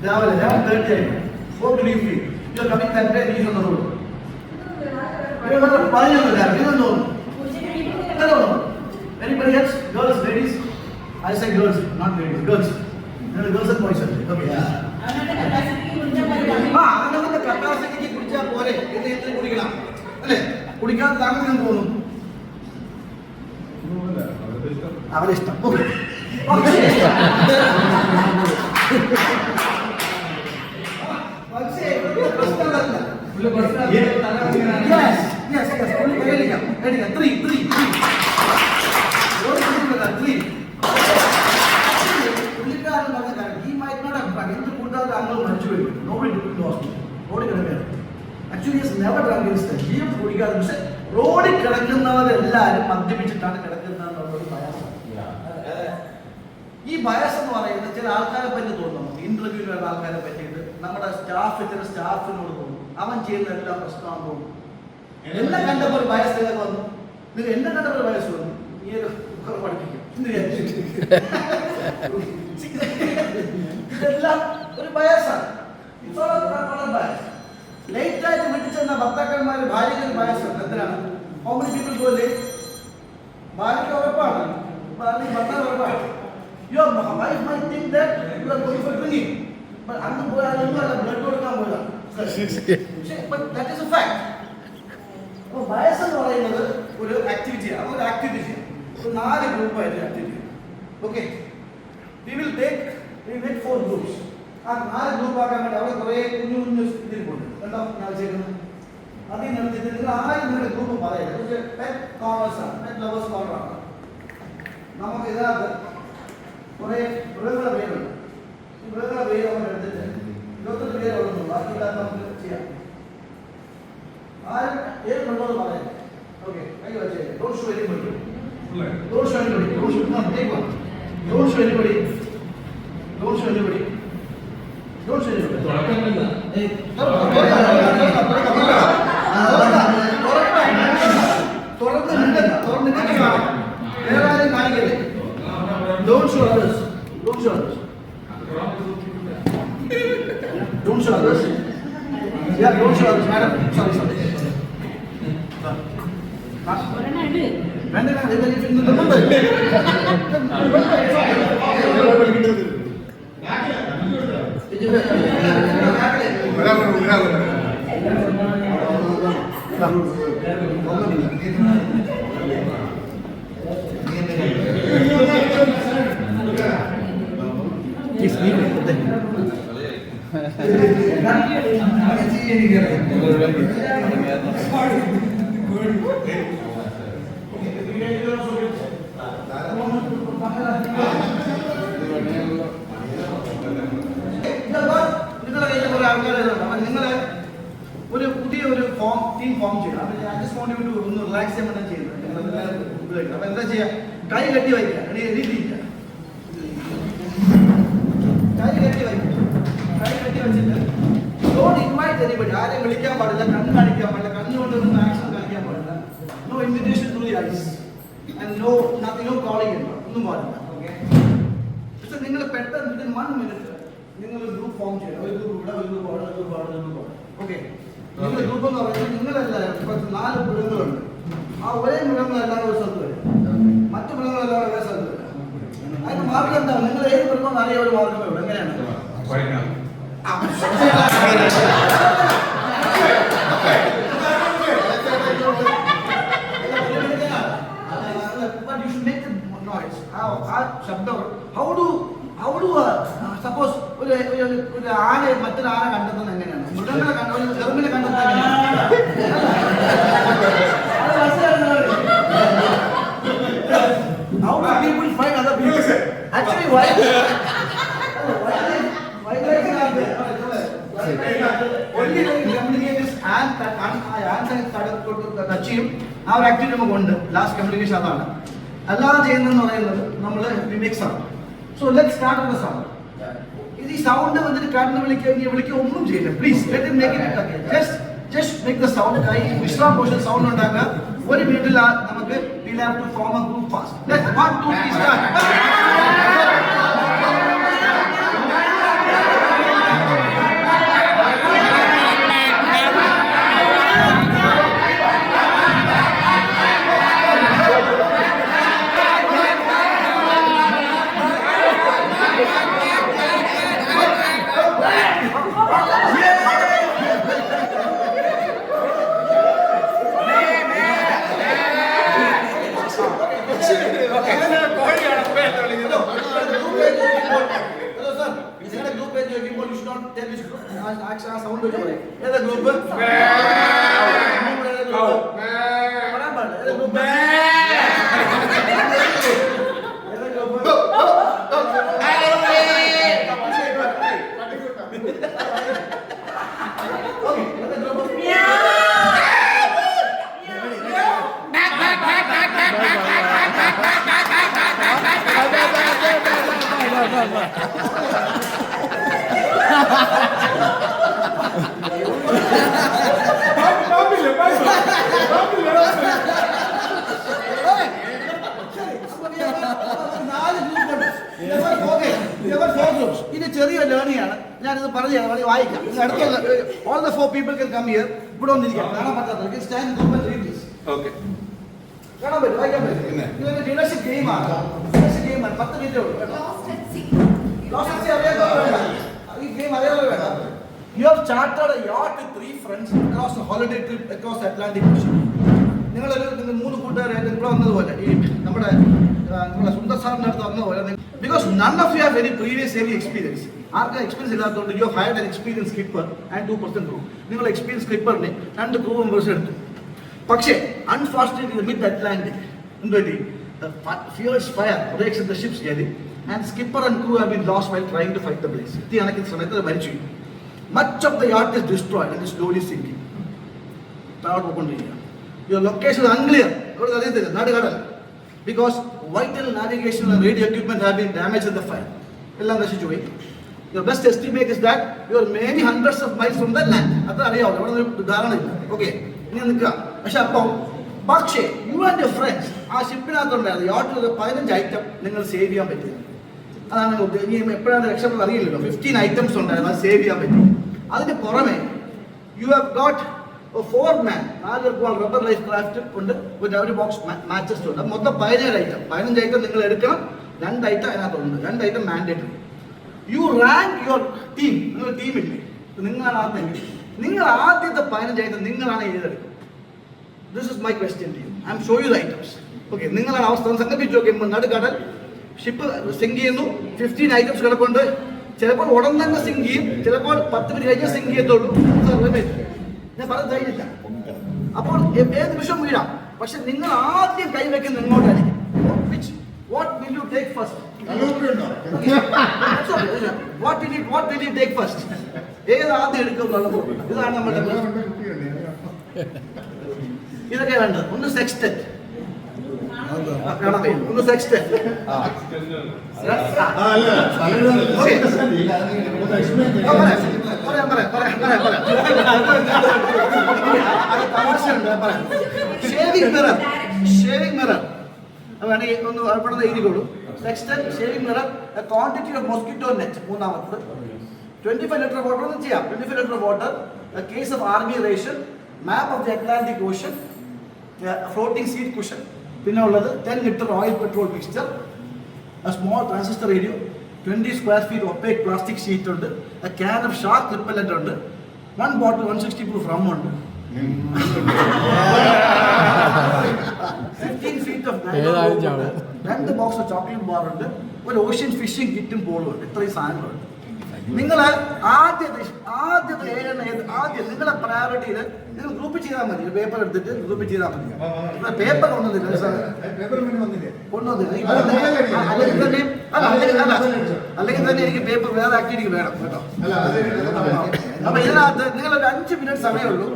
രാവിലെ 11:30 ആയിട്ടു. What do you feel? You are coming that way and he's on the road. You are not buying on the road. You don't know. Hello. Anybody else? Girls, ladies? I say girls, not ladies. Girls. Girls and boys. Okay. അങ്ങനത്തെ കപ്പാസിറ്റിക്ക് കുടിച്ചാൽ പോരെ എന്തെങ്കിലും കുടിക്കണം അല്ലേ? കുടിക്കാതെ താങ്കൾ ഞാൻ തോന്നും അവരുടെ ഇഷ്ടം. പക്ഷേ പ്രശ്നമല്ല. പുള്ളിക്കാരൻ പറഞ്ഞ കാര്യം ഈ മൈറ്റിനോട് എന്ത് കൂട്ടാതെ താങ്കൾ മരിച്ചു വരും. റോഡിൽ കിടക്കുകയാണ്. Actually is never drunk in stay. ജീവിതത്തിൽ കുടിക്കാതെ. പക്ഷെ റോഡിൽ കിടക്കുന്നവരെല്ലാവരും മദ്യപിച്ചിട്ടാണ് കിടക്കുന്നതെന്നുള്ളൊരു ബയാസ്. ഈ ബയാസ് എന്ന് പറയുന്നത് ചില ആൾക്കാരെ പറ്റി തോന്നുന്നു. ഇന്റർവ്യൂവിൽ വരുന്ന ആൾക്കാരെ പറ്റിയിട്ട് നമ്മുടെ ചില സ്റ്റാഫിനോട് തോന്നും അവൻ ചെയ്യുന്ന എല്ലാം പ്രശ്നമാണെന്ന് തോന്നും. എന്നെ കണ്ടപ്പോൾ ഒരു ബയസ് നിങ്ങൾക്ക് വന്നു. നിങ്ങൾ എന്നെ കണ്ടപ്പോൾ ഒരു ബയസ് വന്നു. ഈ ഒരു കുക്കർ പഠിപ്പിക്കും ഇതെല്ലാം ഒരു ബയസാണ്. ലേറ്റ് ആയിട്ട് വീട്ടിൽ ചെന്ന ഭർത്താക്കന്മാര് ഭാര്യയ്ക്ക് ഒരു ബയസുണ്ട്. എന്തിനാണ്? How many people go late? ഭാര്യയ്ക്ക് ഉറപ്പാണ്, ഭർത്താവ് ഉറപ്പാണ്. Your wife might think that you are going for drinking, but I'm not going to blood കൊടുക്കാൻ പോയതാ. But that is a fact. അപ്പോൾ ബയസ് എന്ന് പറയുന്നത് ഒരു ആക്ടിവിറ്റിയാണ്. ഒരു ആക്ടിവിറ്റി ഒരു 4 ഗ്രൂപ്പായിട്ട് activity. Okay, we will make 4 groups. ആ 4 ഗ്രൂപ്പ് ആക്കാൻ വേണ്ടി അവിടെ കുറേ കുഞ്ഞു ഇതിരിപ്പുണ്ട്. കണ്ടോ ഞാൻ ചെയ്യുന്നത്? അതിൽ നടത്തിയിട്ട് നിങ്ങൾ ആരും നിങ്ങളുടെ ഗ്രൂപ്പ് പറയരുത്. പക്ഷേ പെറ്റ് കോർണേഴ്സ് ആണ്, പെറ്റ് ലവേഴ്സ് കോർണറാണ്. നമുക്ക് ഇതിനകത്ത് കുറേ മൃഗങ്ങളുടെ പേരുണ്ട്. ഈ മൃഗങ്ങളുടെ പേര് നമ്മൾ എടുത്തിട്ട് 28 പേര് ഉള്ളൂ. ബാക്കിയെല്ലാം നമുക്ക് ചെയ്യാം. ആരും ഏതുണ്ടോന്ന് പറയാം. ഓക്കെ, കൈ വെച്ചേ. Don't show anybody. Don't show anybody. Don't show. No, take one. Don't show anybody. Don't show anybody. Don't show anybody. Don't show others. Don't show others. Don't show others. Yeah, don't show others, madam. Sorry. വേണ്ട നിങ്ങളുടെ കയ്യിൽ കുറെ ആൾക്കാരുണ്ട്. അപ്പൊ നിങ്ങള് ഒരു പുതിയ ഒരു ടീം ഫോം ചെയ്യണം. അപ്പൊ ഞാൻ ജസ്റ്റ് വോണ്ട് യു ടു ഒന്ന് റിലാക്സ് ചെയ്യാൻ വേണ്ടി ചെയ്യുന്നത്. നിങ്ങൾ അപ്പൊ എന്താ ചെയ്യാ? കൈ കെട്ടി വയ്ക്കുക, എണീറ്റിരിക്കുക. കൈ കെട്ടി വയ്ക്കുക. കൈ കെട്ടി വെച്ചിട്ട് ഡോണ്ട് ഇൻവൈറ്റ് എനിബഡി. ആരെയും വിളിക്കാൻ പാടില്ല, കണ്ണ് കാണിക്കാൻ പാടില്ല, കണ്ണുകൊണ്ടൊന്നും ആക്ഷൻ കാണിക്കാൻ പാടില്ല. No invitation through the eyes and no nothing, no calling ഒന്നും പാടില്ല. ഓക്കെ, പക്ഷെ നിങ്ങൾ പെട്ടെന്ന് 1 മിനിറ്റ് നിങ്ങൾ ഒരു ഗ്രൂപ്പ് ഫോം ചെയ്യണം. ഒരു ഗ്രൂപ്പ് ഇവിടെ, ഒരു ഗ്രൂപ്പ് അവിടെ, ഒരു ഗ്രൂപ്പ് അവിടെ, ഒരു ഗ്രൂപ്പ് അവിടെ. ഓക്കെ, നിങ്ങളുടെ ഗ്രൂപ്പ് എന്ന് പറയുന്നത് നിങ്ങളെല്ലാവരും ഇപ്പൊ 4 മൃഗങ്ങളുണ്ട്. ആ ഒരേ മൃഗങ്ങളെല്ലാം ഒരു സ്ഥലത്ത് വരും, മറ്റു മൃഗങ്ങളെല്ലാം ഒരേ സ്ഥലത്ത് വരും. അതിന് മാർഗം എന്താണ്? നിങ്ങൾ ഏത് മൃഗം അറിയാൻ ഒരു മാർഗമേ ഉള്ളൂ. എങ്ങനെയാണ്? But you should make the noise. ആ ശബ്ദം how do suppose ഒരു ആന മറ്റൊരു ആന കണ്ടെത്തുന്നത് എങ്ങനെയാണ്? മൃഗങ്ങളെ ഒരു ചെറുമിനെ കണ്ടെത്തുന്നത് എങ്ങനെയാണ്? How do people find other people? Actually, why they are there? Only when you communicate this and touch him, our activity നമുക്ക് ലാസ്റ്റ് കമ്മ്യൂണിക്കേഷൻ അതാണ്. അല്ലാതെ ചെയ്യുന്നതെന്ന് പറയുന്നത് നമ്മൾ മിക്സ് ആണ്. So let's start with the sound. ഈ സൗണ്ട് വന്നിട്ട് കണ്ണ് വിളിക്കുക ഒന്നും ചെയ്യില്ല. Please let it make it. Just make the sound. കൈ വിശ്രാം പോഷൻ സൗണ്ട് ഉണ്ടാക്കുക. 1 മിനിറ്റിൽ നമുക്ക് we'll have to form a group fast. Let's 1 2 3 start. ഇത് ചെറിയ ലേണിംഗ് ആണ്. ഞാനിത് പറഞ്ഞു വായിക്കാം. അടുത്തുള്ള all the 4 people can come here. ഇവിടെ വന്നിരിക്കാം. കാണാൻ പറ്റാത്ത stand group and read this. Okay, കാണാൻ പറ്റും, വായിക്കാൻ പറ്റും. ഇതൊരു ലീഡർഷിപ്പ് ഗെയിമാണ്. ലീഡർഷിപ്പ് ഗെയിമാണ്. 10 മിനിറ്റേ ഉള്ളൂ. ഈ ഗെയിം അതേപോലെ വേണം. You have chartered a yacht with 3 friends across a holiday trip across the Atlantic Ocean. നിങ്ങൾ 3 കൂട്ടുകാരായിട്ട് ഇവിടെ വന്നതുപോലെ ഈ നമ്മുടെ സുന്ദർ സാറിന്റെ അടുത്ത് വന്നതുപോലെ, because none of you have very previous heavy experience. ആർക്കും എക്സ്പീരിയൻസ് ഇല്ലാത്തതുകൊണ്ട് you have hide an experience skipper and 2% crew. നിങ്ങൾ എക്സ്പീരിയൻസ് സ്കിപ്പറിന് 2 ക്രൂ മെമ്പേഴ്സ് എടുത്തു. പക്ഷേ unfortunately mid Atlantic fierce fire breaks in the ship's galley and skipper and crew have been lost while trying to fight the blaze. തീ അണയ്ക്കുന്ന സമയത്ത് മരിച്ചു. Much of the yacht is destroyed and is slowly sinking. താഴോട്ട് പോയിക്കൊണ്ടിരിക്കുക. Your location is unclear. ഇവിടെ അറിയത്തില്ല, നടുകടൽ. Because vital navigation and radio equipment have been damaged in the fire. എല്ലാം നശിച്ചു പോയി. Your best estimate is that you are maybe hundreds of miles from the land. അത് അറിയാമല്ലോ, അവിടെ ഒരു ധാരണ ഇല്ല. ഓക്കെ, ഇനി നിൽക്കുക. പക്ഷേ യു ആൻഡ് യുവർ ഫ്രണ്ട്സ് ആ ഷിപ്പിനകത്തുണ്ടായിരുന്നു യാട്ടിൽ 15 ഐറ്റം നിങ്ങൾ സേവ് ചെയ്യാൻ പറ്റിയത്. അതാണ് ഇനി എപ്പോഴാണ് രക്ഷപ്പെടുന്നത് അറിയില്ലല്ലോ. 15 ഐറ്റംസ് ഉണ്ടായിരുന്നു, അത് സേവ് ചെയ്യാൻ പറ്റി. അതിന് പുറമെ you have got 4 man 4 rubber life craft ഉണ്ട്, ഒരു ബോക്സ് മാച്ചസ് ഉണ്ട്. മൊത്തം 17 ഐറ്റം. 15 ഐറ്റം നിങ്ങൾ എടുക്കണം, 2 ഐറ്റം അതിനകത്തുണ്ട്, 2 item mandatory. You rank your team. നിങ്ങളുടെ ടീമില്ലേ, നിങ്ങളാണ് ആദ്യം. നിങ്ങൾ ആദ്യത്തെ 15 ഐറ്റം നിങ്ങളാണ് എഴുതെടുക്കുന്നത്. This is my question to you. I am show you the items. Okay, നിങ്ങളാണ് അവസ്ഥ സങ്കല്പിച്ചു നോക്കി. നടുക്കടൽ, ഷിപ്പ് സിങ്ക് ചെയ്യുന്നു, 15 ഐറ്റംസ് കിടപ്പുണ്ട്. ചിലപ്പോൾ ഉടൻ തന്നെ സിങ്ക് ചെയ്യും, ചിലപ്പോൾ 10 മിനിറ്റ് കഴിഞ്ഞ് സിങ്ക് ചെയ്യത്തുള്ളൂ. ഞാൻ പറഞ്ഞ ധൈര്യമില്ല. അപ്പോൾ ഏത് നിമിഷം വീഴാം. പക്ഷെ നിങ്ങൾ ആദ്യം കൈവയ്ക്കുന്ന ഇങ്ങോട്ടായിരിക്കും. What will you take first? What will you take first? ഏത് ആദ്യം എടുക്കും എന്നുള്ളത് ഇതാണ് നമ്മുടെ ഇതൊക്കെ വേണ്ടത്. ഒന്ന് സെക്സ്റ്റന്റ്, ഒന്ന് സെക്സ്റ്റന്റ്. ഷേവിംഗ് മിറർ വേണമെങ്കിൽ ഒന്ന് അവിടെ എഴുതിക്കോളൂ. Sextant, shaving mirror, quantity of mosquito net. മൂന്നാമത്തത് 25 ലിറ്റർ വാട്ടർ ഒന്നും ചെയ്യാം. 25 litre water, case of army ration, map of the Atlantic ocean, floating seat cushion. പിന്നെ ഉള്ളത് 10 litre oil petrol mixture, small transistor radio, 20 square feet opaque plastic sheet ഉണ്ട്, can of shark repellent ഉണ്ട്, 1 bottle 160 proof rum ഉണ്ട്, 15 feet of 2 box of chocolate bar ഉണ്ട്, ഒരു ocean phishing കിറ്റും പോളും ഉണ്ട്. ഇത്രയും സാധനങ്ങളുണ്ട്. നിങ്ങൾ ആദ്യം നിങ്ങളുടെ പ്രയോറിറ്റിയിൽ നിങ്ങൾ ഗ്രൂപ്പ് ചെയ്താൽ മതി. പേപ്പർ എടുത്തിട്ട് ഗ്രൂപ്പ് ചെയ്താൽ മതി. പേപ്പർ കൊണ്ടുവന്നില്ല, അല്ലെങ്കിൽ തന്നെ എനിക്ക് പേപ്പർ വേറെ ആക്ടിവിറ്റി വേണം കേട്ടോ. അപ്പൊ ഇതിനകത്ത് നിങ്ങൾ ഒരു 5 മിനിറ്റ് സമയമുള്ളൂ.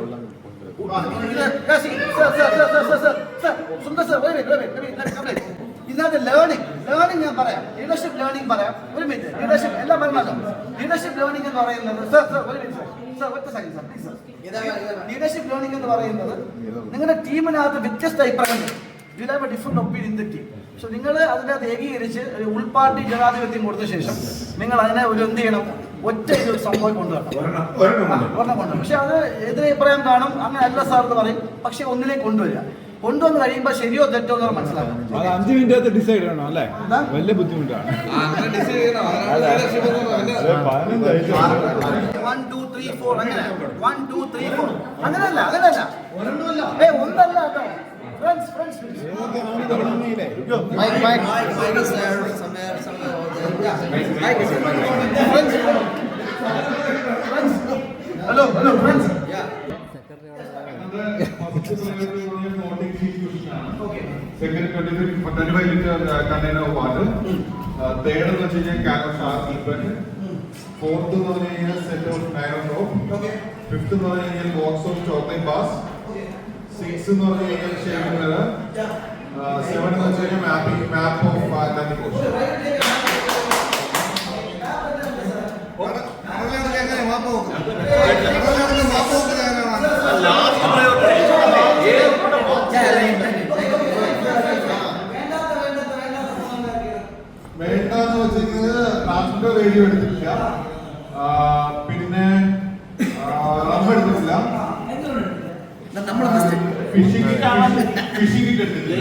ഇതിനകത്ത് ലേണിംഗ് ഞാൻ പറയാം. ലീഡർഷിപ്പ് ലേണിംഗ് പറയാം. ഒരു മിനിറ്റ്, ലീഡർഷിപ്പ് എല്ലാം പറഞ്ഞല്ലോ. ലീഡർഷിപ്പ് ലേണിംഗ് എന്ന് പറയുന്നത് ലീഡർഷിപ്പ് ലേണിംഗ് എന്ന് പറയുന്നത് നിങ്ങളുടെ ടീമിനകത്ത് വ്യത്യസ്ത അഭിപ്രായങ്ങൾ. You have A different opinion in the team. പക്ഷെ നിങ്ങൾ അതിനകത്ത് ഏകീകരിച്ച് ഉൾപാർട്ടി ജനാധിപത്യം കൊടുത്ത ശേഷം നിങ്ങൾ അതിനെ ഒരു എന്ത് ചെയ്യണം, ഒറ്റ ഒരു സംഭവം കൊണ്ടുവരണം. പക്ഷെ അത് എതിരഭിപ്രായം കാണും, അങ്ങനെ അല്ല സാർ എന്ന് പറയും. പക്ഷെ ഒന്നിലേക്ക് കൊണ്ടുവന്ന് കഴിയുമ്പോൾ ശരിയോ തെറ്റോ എന്ന് മനസ്സിലാക്കാം. 5 മിനിറ്റ് ഡിസൈഡ് ചെയ്യണം അല്ലേ? വലിയ ബുദ്ധിമുട്ടാണ്. 1 2 3 4 അങ്ങനെ 1 2 3 4 അങ്ങനെയല്ല ഒന്നല്ല കേട്ടോ. Friends hello friends. Second, 25 liter container of water. Third എന്ന് വെച്ച് കഴിഞ്ഞാൽ can of shark repellent. Fourth എന്ന് പറഞ്ഞു കഴിഞ്ഞാൽ set of nylon rope. Fifth എന്ന് പറഞ്ഞു കഴിഞ്ഞാൽ box of chocolate bars. Sixth എന്ന് പറഞ്ഞു കഴിഞ്ഞാൽ shaving mirror. 7 എന്ന് വെച്ച് കഴിഞ്ഞാൽ map of Atlantic Ocean. വേണ്ടെന്ന് വെച്ചിരിക്കുന്നത് ട്രാൻസ്മിറ്റർ റേഡിയോ എടുത്തിട്ടില്ല, പിന്നെ റബ്ബർ എടുത്തിട്ടില്ല, ഫിഷിംഗ് കിറ്റ് എടുത്തിട്ടില്ല.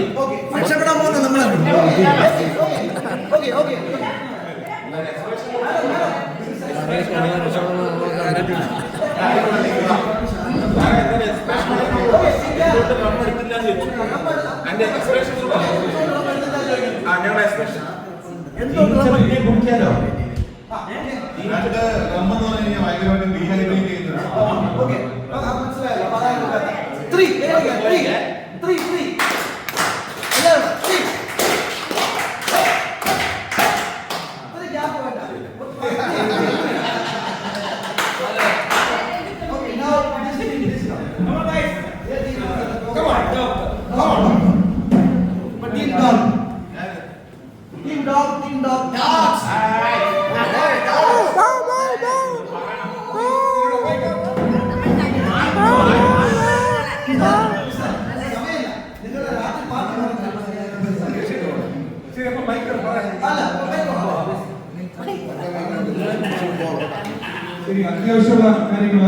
ഭയങ്കരമായിട്ട് ഡീഹൈഡ്രേറ്റ് ചെയ്യുന്നത്. Team dog. Dogs. അത്യാവശ്യമുള്ള കാര്യങ്ങൾ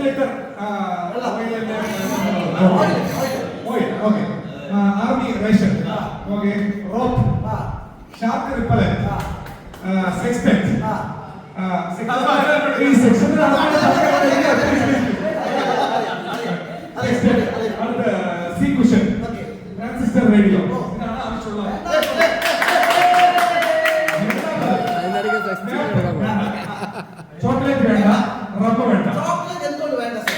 ventilator oil okay army ration okay rope shark repellent sextant ഈ സെക്ഷനിലാണ് അടുത്ത സി കുഷൻ ട്രാൻസിസ്റ്റർ റേഡിയോ ഇതാണ് ആവശ്യമുള്ള ചോക്ലേറ്റ് വേണ്ട റബ്ബർ വേണ്ട ചോക്ലേറ്റ് എന്തുകൊണ്ട് വേണ്ട sir?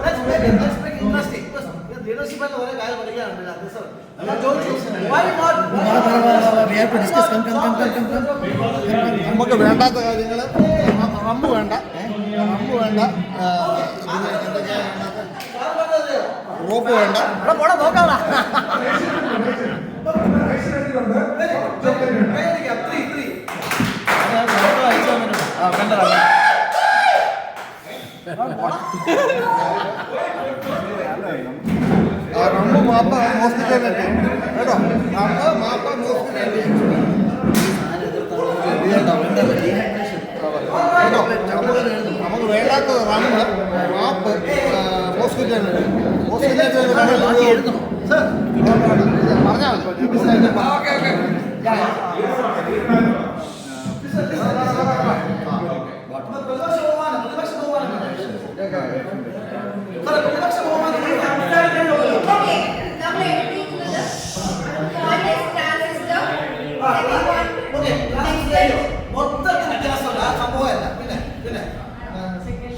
Let's make it interesting. Leadership എന്ന ഒരേ കാര്യം പഠിക്കാനുണ്ട് അത് sir. Why not? We have to discuss. Come. നമുക്ക് വേണ്ടാത്ത കാര്യങ്ങൾ റമ്പ് വേണ്ട റോപ്പ് വേണ്ട റമ്പ് മാപ്പ ഹോസ്പിറ്റലിൽ കേട്ടോ റമ്പ് മാപ്പ ഹോസ്പിറ്റലിൽ നമുക്ക് വേണ്ടാത്തത് റമ്മ് മാപ്പ് ഹോസ്പിറ്റലിൽ പറഞ്ഞാൽ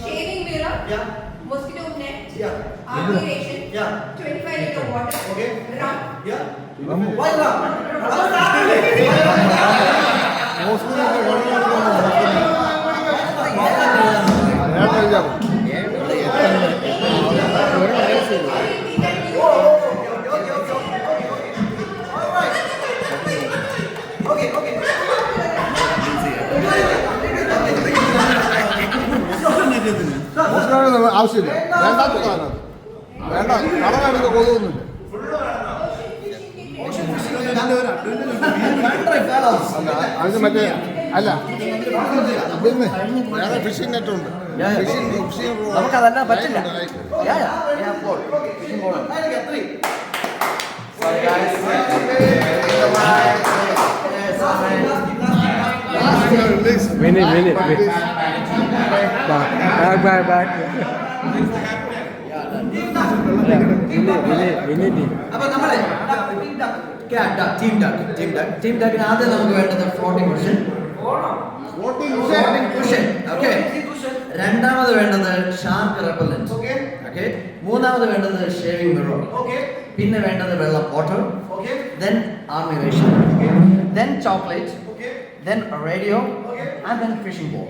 Shaving mirror, mosquito net, Yeah. aeration, Yeah. 25 liter water, Okay. rum. Why not? ആവശ്യമില്ല വേണ്ടാത്ത സാധനം വേണ്ട കളറെടുത്ത് കൊതുകൊന്നുമില്ല അതിന് മറ്റേ അല്ല പിന്നെ വേറെ ഫിഷിംഗ് നെറ്റ് ഉണ്ട് നമുക്കതെല്ലാം പറ്റില്ല Minute. Back. അപ്പൊ നമ്മളെ ടീം ഡക്കിന് ആദ്യം നമുക്ക് വേണ്ടത് ഫ്ലോട്ടിംഗ് കുഷൻ. ഓക്കെ. രണ്ടാമത് വേണ്ടത് ഷാർക്ക് റെപ്പല്ലന്റ്. ഓക്കെ. മൂന്നാമത് വേണ്ടത് ഷേവിംഗ് മിറർ. പിന്നെ വേണ്ടത് വെള്ളം water. Then army ration. Then chocolate. Then radio and then fishing ball.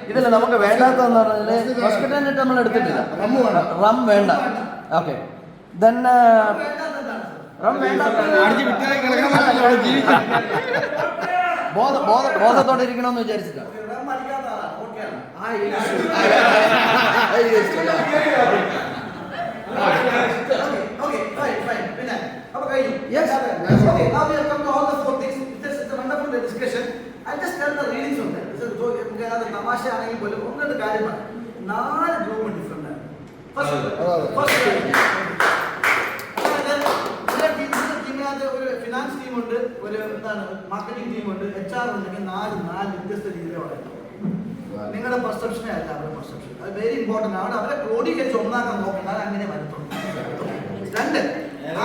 ഇതിൽ നമുക്ക് വേണ്ടാത്തതെന്ന് പറഞ്ഞാൽ ഹോസ്പിറ്റൽ നെറ്റ് നമ്മൾ എടുത്തിട്ടില്ല. റം വേണ്ട. ഓക്കെ. ദെൻ റം വേണ്ട. ബോധത്തോടെ ഇരിക്കണമെന്ന് വിചാരിച്ചിട്ടാണ്. Yes. Okay. Now we have come to all the four things. It's a wonderful discussion. I'll just tell the readings on that. തമാശ ആണെങ്കിൽ പോലും ഒന്നും കാര്യമാണ്. 4 ഗ്രൂപ്പ് ഡിഫറെന്റ് ആണ്. ടീമിനകത്ത് ഒരു ഫിനാൻസ് ടീമുണ്ട്, ഒരു എന്താണ് മാർക്കറ്റിംഗ് ടീമുണ്ട്, HR ഉണ്ടെങ്കിൽ 4 വ്യത്യസ്ത രീതിയിലാണ്. നിങ്ങളുടെ പെർസെപ്ഷനെ അല്ല അവരുടെ പെർസെപ്ഷൻ. അത് വെരി ഇമ്പോർട്ടൻ്റ് ആണ്. അവരെ ക്രോഡീകരിച്ച് ഒന്നാക്കാൻ നോക്കണം. അങ്ങനെ വരുത്തുള്ളൂ.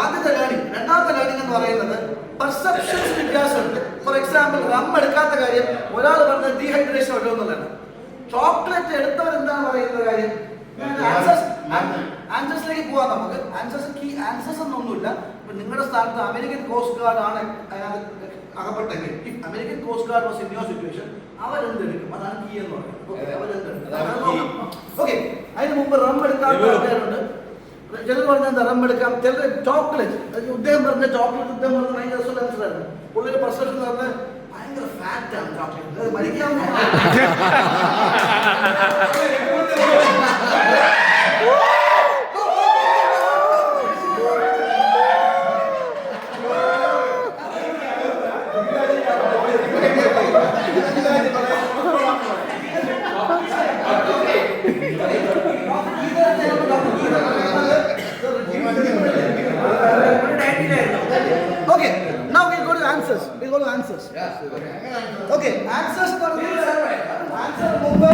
ആദ്യത്തെ ലേണിംഗ്. രണ്ടാമത്തെ ലേണിംഗ് എന്ന് പറയുന്നത് പെർസെപ്ഷൻസ് വ്യത്യാസമുണ്ട്. ഫോർ എക്സാമ്പിൾ റം എടുക്കാത്ത കാര്യം ഒരാൾ പറഞ്ഞത് ഡീഹൈഡ്രേഷൻ ഉള്ളൂ എന്നുള്ളതാണ്. ചോക്ലേറ്റ് എടുത്തവർ എന്താണ് പറയുന്ന കാര്യം? ആൻസേഴ്സിലേക്ക് പോവാം. നമുക്ക് ആൻസേഴ്സ് ഒന്നുമില്ല. ഇപ്പൊ നിങ്ങളുടെ സ്ഥാനത്ത് അമേരിക്കൻ കോസ്റ്റ് ഗാർഡ് ആണ് അകപ്പെട്ടെങ്കിൽ, American coast guard was in your situation, അവരെന്തെടുക്കും? അതാണ് കീ എന്ന് പറയുന്നത്. ഓക്കെ. അതിന് മുമ്പ് റം എടുക്കാത്ത ആൾക്കാരുണ്ട്. ചിലർ പറഞ്ഞ എന്താ റം എടുക്കാം, ചിലർ ചോക്ലേറ്റ്. ഉദ്ദേഹം പറഞ്ഞ ചോക്ലേറ്റ്, ഉദ്ദേഹം പറഞ്ഞ ഭയങ്കര രസമായിരുന്നു. പുള്ളിയുടെ പെർസെപ്ഷൻ പറഞ്ഞ് ഭയങ്കര ഫാറ്റ് ആണ് ചോക്ലേറ്റ്, അത് മരിക്കാവുന്ന ആൻസേഴ്സ്. ഓക്കെ, ആൻസേഴ്സ് ആൻസർ മുമ്പ്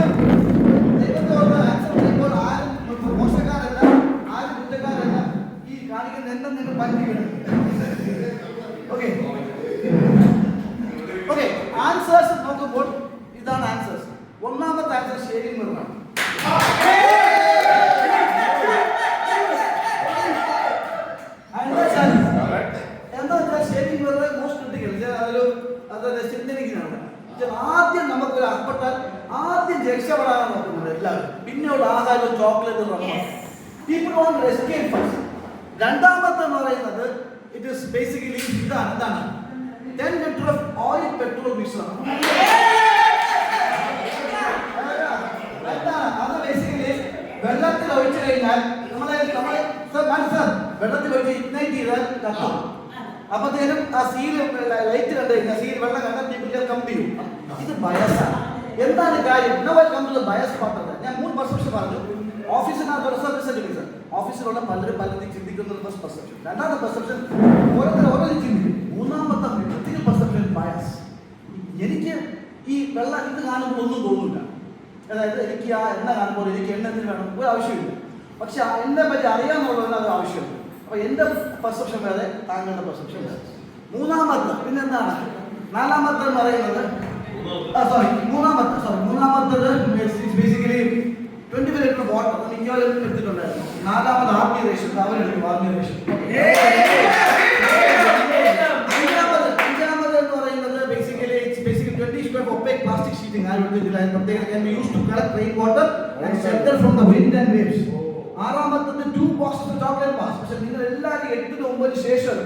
ദൈവത്തോട് ആൻസർ പറയുമ്പോൾ ആരും മോശക്കാരല്ല, ആരും കുറ്റക്കാരല്ല. ഈ കാണിക്കുന്ന എന്തെന്ന് നിങ്ങൾ പഠിക്കണം. ഓക്കെ ഓക്കെ, ആൻസേഴ്സ് നോക്കുമ്പോൾ ഇതാണ് ആൻസേഴ്സ്. ഒന്നാമത്തെ ആൻസർ ഷേവിംഗ് മിററാണ്. എന്താ വെച്ചാൽ ഷേവിംഗ് മിറർ മോസ്റ്റ് ക്രിട്ടിക്കൽ. അതൊരു ചിന്തനിക്കാണ്. ആദ്യം നമുക്കൊരു അർപ്പട്ടാൽ ആദ്യം രക്ഷപ്പെടാൻ നോക്കുന്നുണ്ട് എല്ലാവരും. പിന്നീട് ആഹാരം chocolate people won't escape first. രണ്ടാമത്തെ എന്ന് പറയുന്നത് ഇറ്റ് ഈസ് ബേസിക്കലി എന്താണ് 10 ലിറ്റർ ഓഫ് ഓയിൽ പെട്രോൾ മിശ്രണം. അത് ബേസിക്കലി വെള്ളത്തിൽ ഒഴിച്ചു കഴിഞ്ഞാൽ വെള്ളത്തിൽ ഒഴിച്ച് ഇഗ്നൈറ്റ് ചെയ്താൽ കത്തും. അപ്പത്തേനും ആ സീല് ലൈറ്റ് കണ്ടു കഴിഞ്ഞാൽ സീൽ വെള്ളം കണ്ടാൽ പീപ്പിൾ കമ്പ് ചെയ്യും. ഇത് ബയസാണ്. എന്താണ് കാര്യം? Bias part. ഞാൻ 3 പെർസെപ്ഷൻ പറഞ്ഞു. ഓഫീസിനകത്ത് ഓഫീസിലുള്ള പലരും ചിന്തിക്കുന്ന ഫസ്റ്റ് പെർസെപ്ഷൻ. രണ്ടാമത്തെ പെർസെപ്ഷൻ ഓരോരുത്തരും ചിന്തിക്കും. മൂന്നാമത്തെ ക്രിട്ടിക്കൽ പെർസെപ്ഷൻ ബയസ്. എനിക്ക് ഈ വെള്ളം ഇത് കാണുമ്പോൾ ഒന്നും തോന്നില്ല. അതായത് എനിക്ക് ആ എണ്ണ കാണുമ്പോൾ എനിക്ക് എണ്ണത്തിന് വേണം, ഒരു ആവശ്യമില്ല. പക്ഷെ ആ എണ്ണെ പറ്റി അറിയാമെന്നുള്ളതിന് അത് ആവശ്യമുണ്ട്. അപ്പൊ എന്റെ പെർസെപ്ഷൻ വേറെ, താങ്കളുടെ പെർസെപ്ഷൻ വേറെ. മൂന്നാമത്തെ പിന്നെന്താണ്? നാലാമത്തെ എന്ന് പറയുന്നത് മൂന്നാമത്തത് ബേസിക്കലി 25 ലിറ്റർ വാട്ടർ മിക്കവാറും എടുത്തിട്ടുണ്ടായിരുന്നു. നാലാമത് ആർമി റേഷൻ, അവരെടുക്കും ആർമി റേഷൻ. അഞ്ചാമത് എന്ന് പറയുന്നത് basically 20 square of opaque plastic sheeting. I will do that. They can be used to collect rainwater and shelter from the wind and waves. ആറാമത്തത് 2 boxes of chocolate bars. പക്ഷെ നിങ്ങൾ എല്ലാവരും 8-9 ശേഷം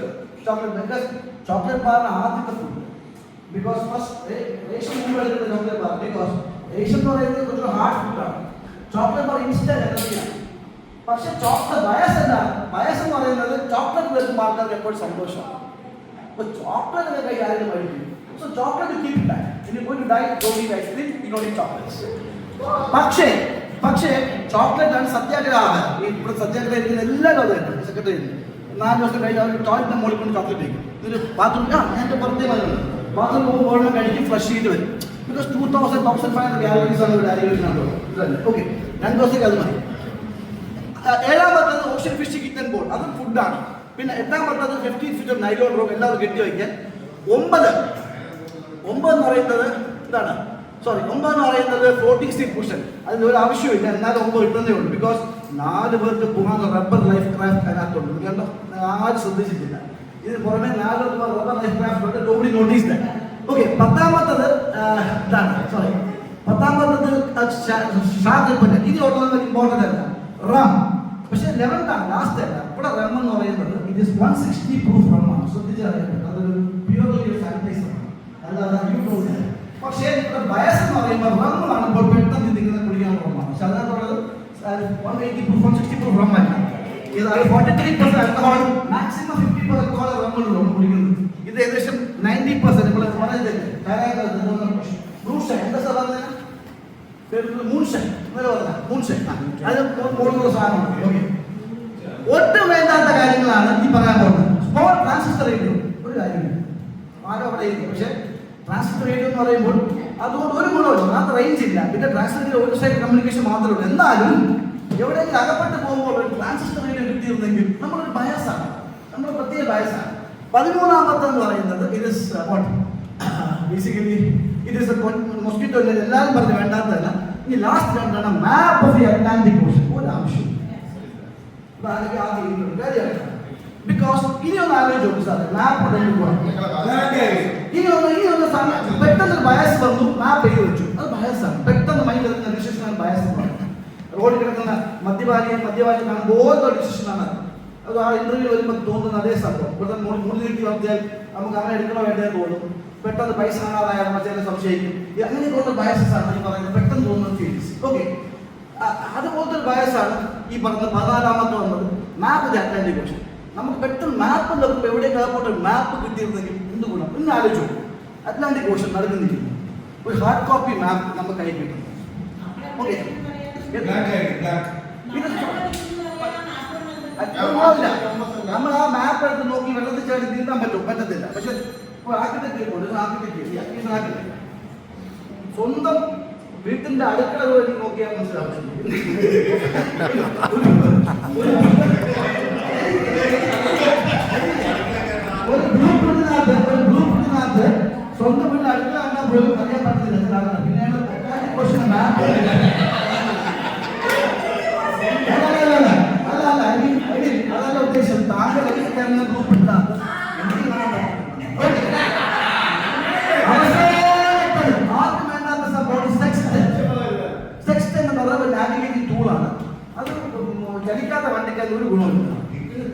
chocolate, because chocolate ബാറിന് ആദ്യത്തെ food. Because first ration മുമ്പ് എടുക്കുന്ന chocolate bar. Because ration എന്ന് പറയുന്നത് കുറച്ച് ഹാർഡ് ഫുഡാണ്. ചോക്ലേറ്റ് ബാർ ഇൻസ്റ്റന്റ് എനർജിയാണ്. പക്ഷെ ചോക്ലേറ്റ് ബയസ് എന്താണ്? ബയസ് എന്ന് പറയുന്നത് ചോക്ലേറ്റ് വരുന്ന ആൾക്കാർക്ക് എപ്പോഴും സന്തോഷമാണ്. അപ്പൊ ചോക്ലേറ്റ് കൈകാര്യം കഴിക്കും. So chocolate you keep it back. When you're going to die, don't eat ice cream, you don't eat chocolates. പക്ഷേ ചോക്ലേറ്റ് ആണ് സത്യാഗ്രഹം. ഇവിടെ സത്യാഗ്രഹം ഇരിക്കുന്ന എല്ലാവരും അതായിരുന്നു. സെക്രട്ടറി 4 ദിവസം കഴിഞ്ഞ് അവർ ടോയ്ലറ്റിന്റെ മുകളിൽ കൊണ്ട് ചോക്ലേറ്റ് കഴിക്കും. ഇതിൽ ബാത്റൂം ഞാൻ പുറത്തേ വരുന്നത് ബാത്റൂം പോകുമ്പോൾ കഴിക്കും, ഫ്ലഷ് ചെയ്ത് വരും. ബിക്കോസ് 2500 കാലറീസ് ആണ് ഇവിടെ ആരോഗ്യത്തിനാണല്ലോ. ഓക്കെ, 2 ദിവസത്തേക്ക് അത് മതി. ഏഴാമത്തത് ഓഷൻ ഫിഷ് കിച്ചൻ ബോർഡ്, അതും ഫുഡാണ്. പിന്നെ എട്ടാമത്തത് 15 feet of നൈലോൺ റോപ്പ് എല്ലാവരും കെട്ടി വയ്ക്കാൻ. 9 എന്ന് പറയുന്നത് എന്താണ്? 9 എന്ന് പറയുന്നത് ഫ്ലോട്ടിംഗ് സീറ്റ് കുഷൻ. അതിന് ഒരു ആവശ്യമില്ല, എന്നാലും 9 ഇട്ടുന്നേ ഉള്ളൂ. ബിക്കോസ് 4 പേർക്ക് പോകാൻ റബ്ബർ ലൈഫ് ക്രാഫ്റ്റ് അതിനകത്തുണ്ട്. കണ്ടോ, ആരും ശ്രദ്ധിച്ചിട്ടില്ല. ഇതിന് പുറമെ 4 റബ്ബർ ലൈഫ് ക്രാഫ്റ്റ് ഉണ്ട്. Nobody notice that. ഓക്കെ, പത്താമത്തത് ഷാർക്ക് റിപ്പന്റ്. ഇതിലോട്ടുള്ള ഇമ്പോർട്ടൻ്റ് അല്ല, റം. പക്ഷെ 11th ആണ്, ലാസ്റ്റ് അല്ല. ഇവിടെ റം എന്ന് പറയുന്നത് ഇറ്റ് ഈസ് 160 പ്രൂഫ് റം ആണ്. ശ്രദ്ധിച്ചറിയാം, അതൊരു പ്യൂർലി സാനിറ്റൈസർ ആണ്, അല്ലാതെ യൂട്യൂബ്. പക്ഷേ ഇവിടെ ബയസ് എന്ന് പറയുമ്പോൾ റം കാണുമ്പോൾ പെട്ടെന്ന് ഇതിങ്ങനെ കുടിക്കാൻ റമ്മാണ്. പക്ഷെ അതിനകത്തുള്ളത് 180 പ്രൂഫ് 160 പ്രൂഫ് റം അല്ല. ഇത് 43% ആൽക്കഹോൾ, മാക്സിമം 50% ആൽക്കഹോൾ റമ്മിലുള്ളൂ കുടിക്കുന്നത്. ഇത് ഏകദേശം 90% നമ്മൾ പറയുന്നില്ലേ മൂൺഷൈൻ. എന്താ സാർ പറഞ്ഞത്? മൂൺഷൈൻ എന്നല്ല പറഞ്ഞാൽ മൂൺഷൈൻ. അത് മൂന്ന് സാധനമാണ്. ഓക്കെ, ഒട്ടും വേണ്ടാത്ത കാര്യങ്ങളാണ് ഈ പറയാൻ പോകുന്നത്. സ്മോൾ ട്രാൻസിസ്റ്റർ റേഡിയോ ഒരു കാര്യമില്ല, ആരോ അവിടെ ഇരിക്കും. പക്ഷേ ട്രാൻസിസ്റ്റർ റേഡിയോ എന്ന് പറയുമ്പോൾ അതുകൊണ്ട് ഒരു ഗുണമില്ല, അത് റേഞ്ച് ഇല്ല. പിന്നെ ട്രാൻസിസ്റ്റർ ഒരു സൈഡ് കമ്മ്യൂണിക്കേഷൻ മാത്രമേ ഉള്ളൂ. എന്നാലും എവിടെയെങ്കിലും അകപ്പെട്ട് പോകുമ്പോൾ ഒരു ട്രാൻസിസ്റ്റർ റേഡിയോ കിട്ടിയിരുന്നെങ്കിൽ നമ്മളൊരു ബയസാണ്, നമ്മൾ പ്രത്യേക ബയസാണ്. 13ാമത്തെ എന്ന് പറയുന്നത് ഇത് ബേസിക്കലി ഇത് മൊസ്കിറ്റോ. എല്ലാവരും പറഞ്ഞ് വേണ്ടാത്തതല്ല. ഇനി ലാസ്റ്റ് രണ്ടാണ് മാപ്പ് ഓഫ് ദി അറ്റ്ലാന്റിക് ഓഷൻ. ഒരു ആവശ്യം ബിക്കോസ് ഇനി ഒന്ന് ആലോചിച്ചു സാർ, മാപ്പ് ഇനി ഒന്ന് പെട്ടെന്ന് ബയസ് വന്നു, മാപ്പ് എഴുതി വെച്ചു, അത് ബയസാണ്. പെട്ടെന്ന് മൈൻഡ് എടുക്കുന്ന ഡിസിഷനാണ് ബയസ്. റോഡിൽ കിടക്കുന്ന മദ്യപാനി കാണുമ്പോൾ ഓരോ ഡിസിഷനാണ്. അത് ആ ഇന്റർവ്യൂ വരുമ്പോൾ തോന്നുന്ന അതേ സംഭവം. ഇവിടുത്തെ മുന്നിലേക്ക് വന്നാൽ നമുക്ക് അങ്ങനെ എടുക്കണോ വേണ്ടേ തോന്നും. പെട്ടെന്ന് പൈസ കാണാതായാൽ മറ്റേ സംശയിക്കും. അങ്ങനെ തോന്നുന്ന ബയസസ് ആണ് ഈ പറയുന്നത്, പെട്ടെന്ന് തോന്നുന്ന ഫീൽസ്. ഓക്കെ, അതുപോലത്തെ ഒരു ബയസാണ് ഈ പറഞ്ഞ 14ാമത്തെ വന്നത് മാപ്പ് ദി അറ്റ്ലാന്റിക് ഓഷൻ. നമുക്ക് പെട്ടെന്ന് മാപ്പ് നോക്കുമ്പോൾ എവിടെയൊക്കെ അകപ്പോട്ട് മാപ്പ് കിട്ടിയിരുന്നെങ്കിൽ എന്ത് ഗുണം എന്ന് ആലോചിച്ചു. അറ്റ്ലാന്റിക് ഓഷൻ നടന്നു നിൽക്കുന്നു, ഒരു ഹാർഡ് കോപ്പി മാപ്പ് നമുക്ക് കൈ കിട്ടും. ഓക്കെ, നമ്മൾ ആ മാപ്പ് എടുത്ത് നോക്കി വെള്ളത്തിൽ ചാടി നീന്താൻ പറ്റത്തില്ല. പക്ഷെ സ്വന്തം വീട്ടിന്റെ അടുക്കള പോയി നോക്കിയാൽ മനസ്സിലാവും. ഒരു ബ്ലൂ പ്രിന്റിനകത്ത് സ്വന്തം വീട്ടിൽ അടുക്കള കണ്ടാൽ പോലും അറിയാൻ പറ്റുന്നില്ല. പിന്നെയാണ് ക്വസ്റ്റ്യൻ അതല്ല ഉദ്ദേശം. താങ്കൾ ഗ്രൂപ്പ് ഉണ്ടാകും ആർക്കും വേണ്ടാത്ത സംഭവം സെക്സ്റ്റ് എന്ന് പറയുന്നത് നാവിഗേറ്റിംഗ് ടൂളാണ്. അത് ചലിക്കാത്ത വണ്ടിക്ക് അത് ഒരു ഗുണമില്ല.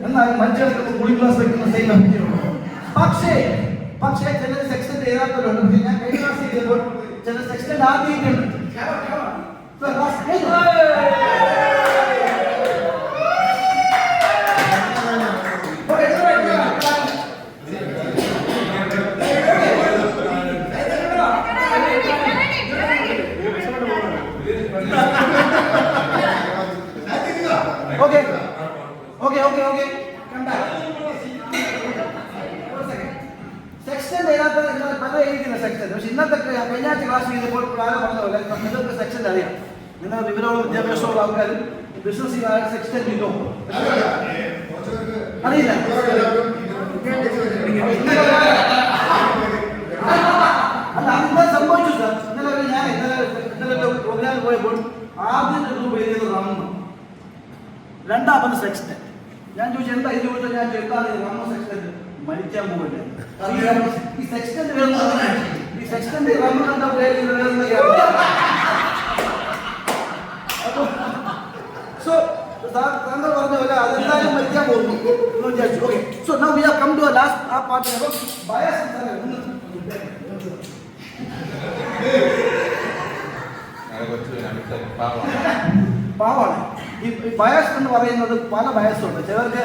എന്നാലും മനുഷ്യർക്ക് കൂളിംഗ് ഗ്ലാസ് വെക്കുന്ന സെയിം പക്ഷേ ചില സെക്സ്റ്റന്റ് ഏതാത്തവരുണ്ട്. ഞാൻ കഴിഞ്ഞ ക്ലാസ് ചെയ്തപ്പോൾ ചില സെക്സ്റ്റന്റ് ആദ്യമായിട്ടുണ്ട്. ഓക്കെ സെക്ഷൻ പല എഴുതിക്കുന്ന സെക്ഷൻ. പക്ഷെ ഇന്നത്തെ കഴിഞ്ഞാഴ്ച ക്ലാസ് ചെയ്തപ്പോൾ ആരും പറഞ്ഞ പോലെ നിങ്ങൾക്ക് സെക്ഷൻ അറിയാം. നിങ്ങൾ വിവരവും വിദ്യാഭ്യാസമുള്ള ആൾക്കാരും ബിസിനസ് ചെയ്യുന്ന സെക്ഷൻ ഇല്ലോ അറിയില്ല. അല്ല അതെന്താ സംഭവിച്ചു സാർ? ഇന്നലെ പ്രോഗ്രാമിൽ പോയപ്പോൾ ആദ്യം ഗ്രൂപ്പ് എഴുതിയത് റാമു, രണ്ടാമത് സെക്ഷൻ. ഞാൻ ചോദിച്ചു എന്താ ഇത് ചോദിച്ചാൽ ഞാൻ എന്താണ് റാമു സെക്ഷൻ മരിക്കാൻ പോകില്ല. ഈ സെക്ഷന്റെ ഈ സെക്ഷന്റെ റാമു എന്താ സോ താങ്കൾ പറഞ്ഞ പോലെ അതെന്തായാലും മരിക്കാൻ പോകുന്നു എന്ന് വിചാരിച്ചു. Okay, so now we have come to last ആ പാർട്ട്. ബയസ് പാവാണ്. ഈ ബയസ് എന്ന് പറയുന്നത് പല ബയസുണ്ട്. ചിലർക്ക്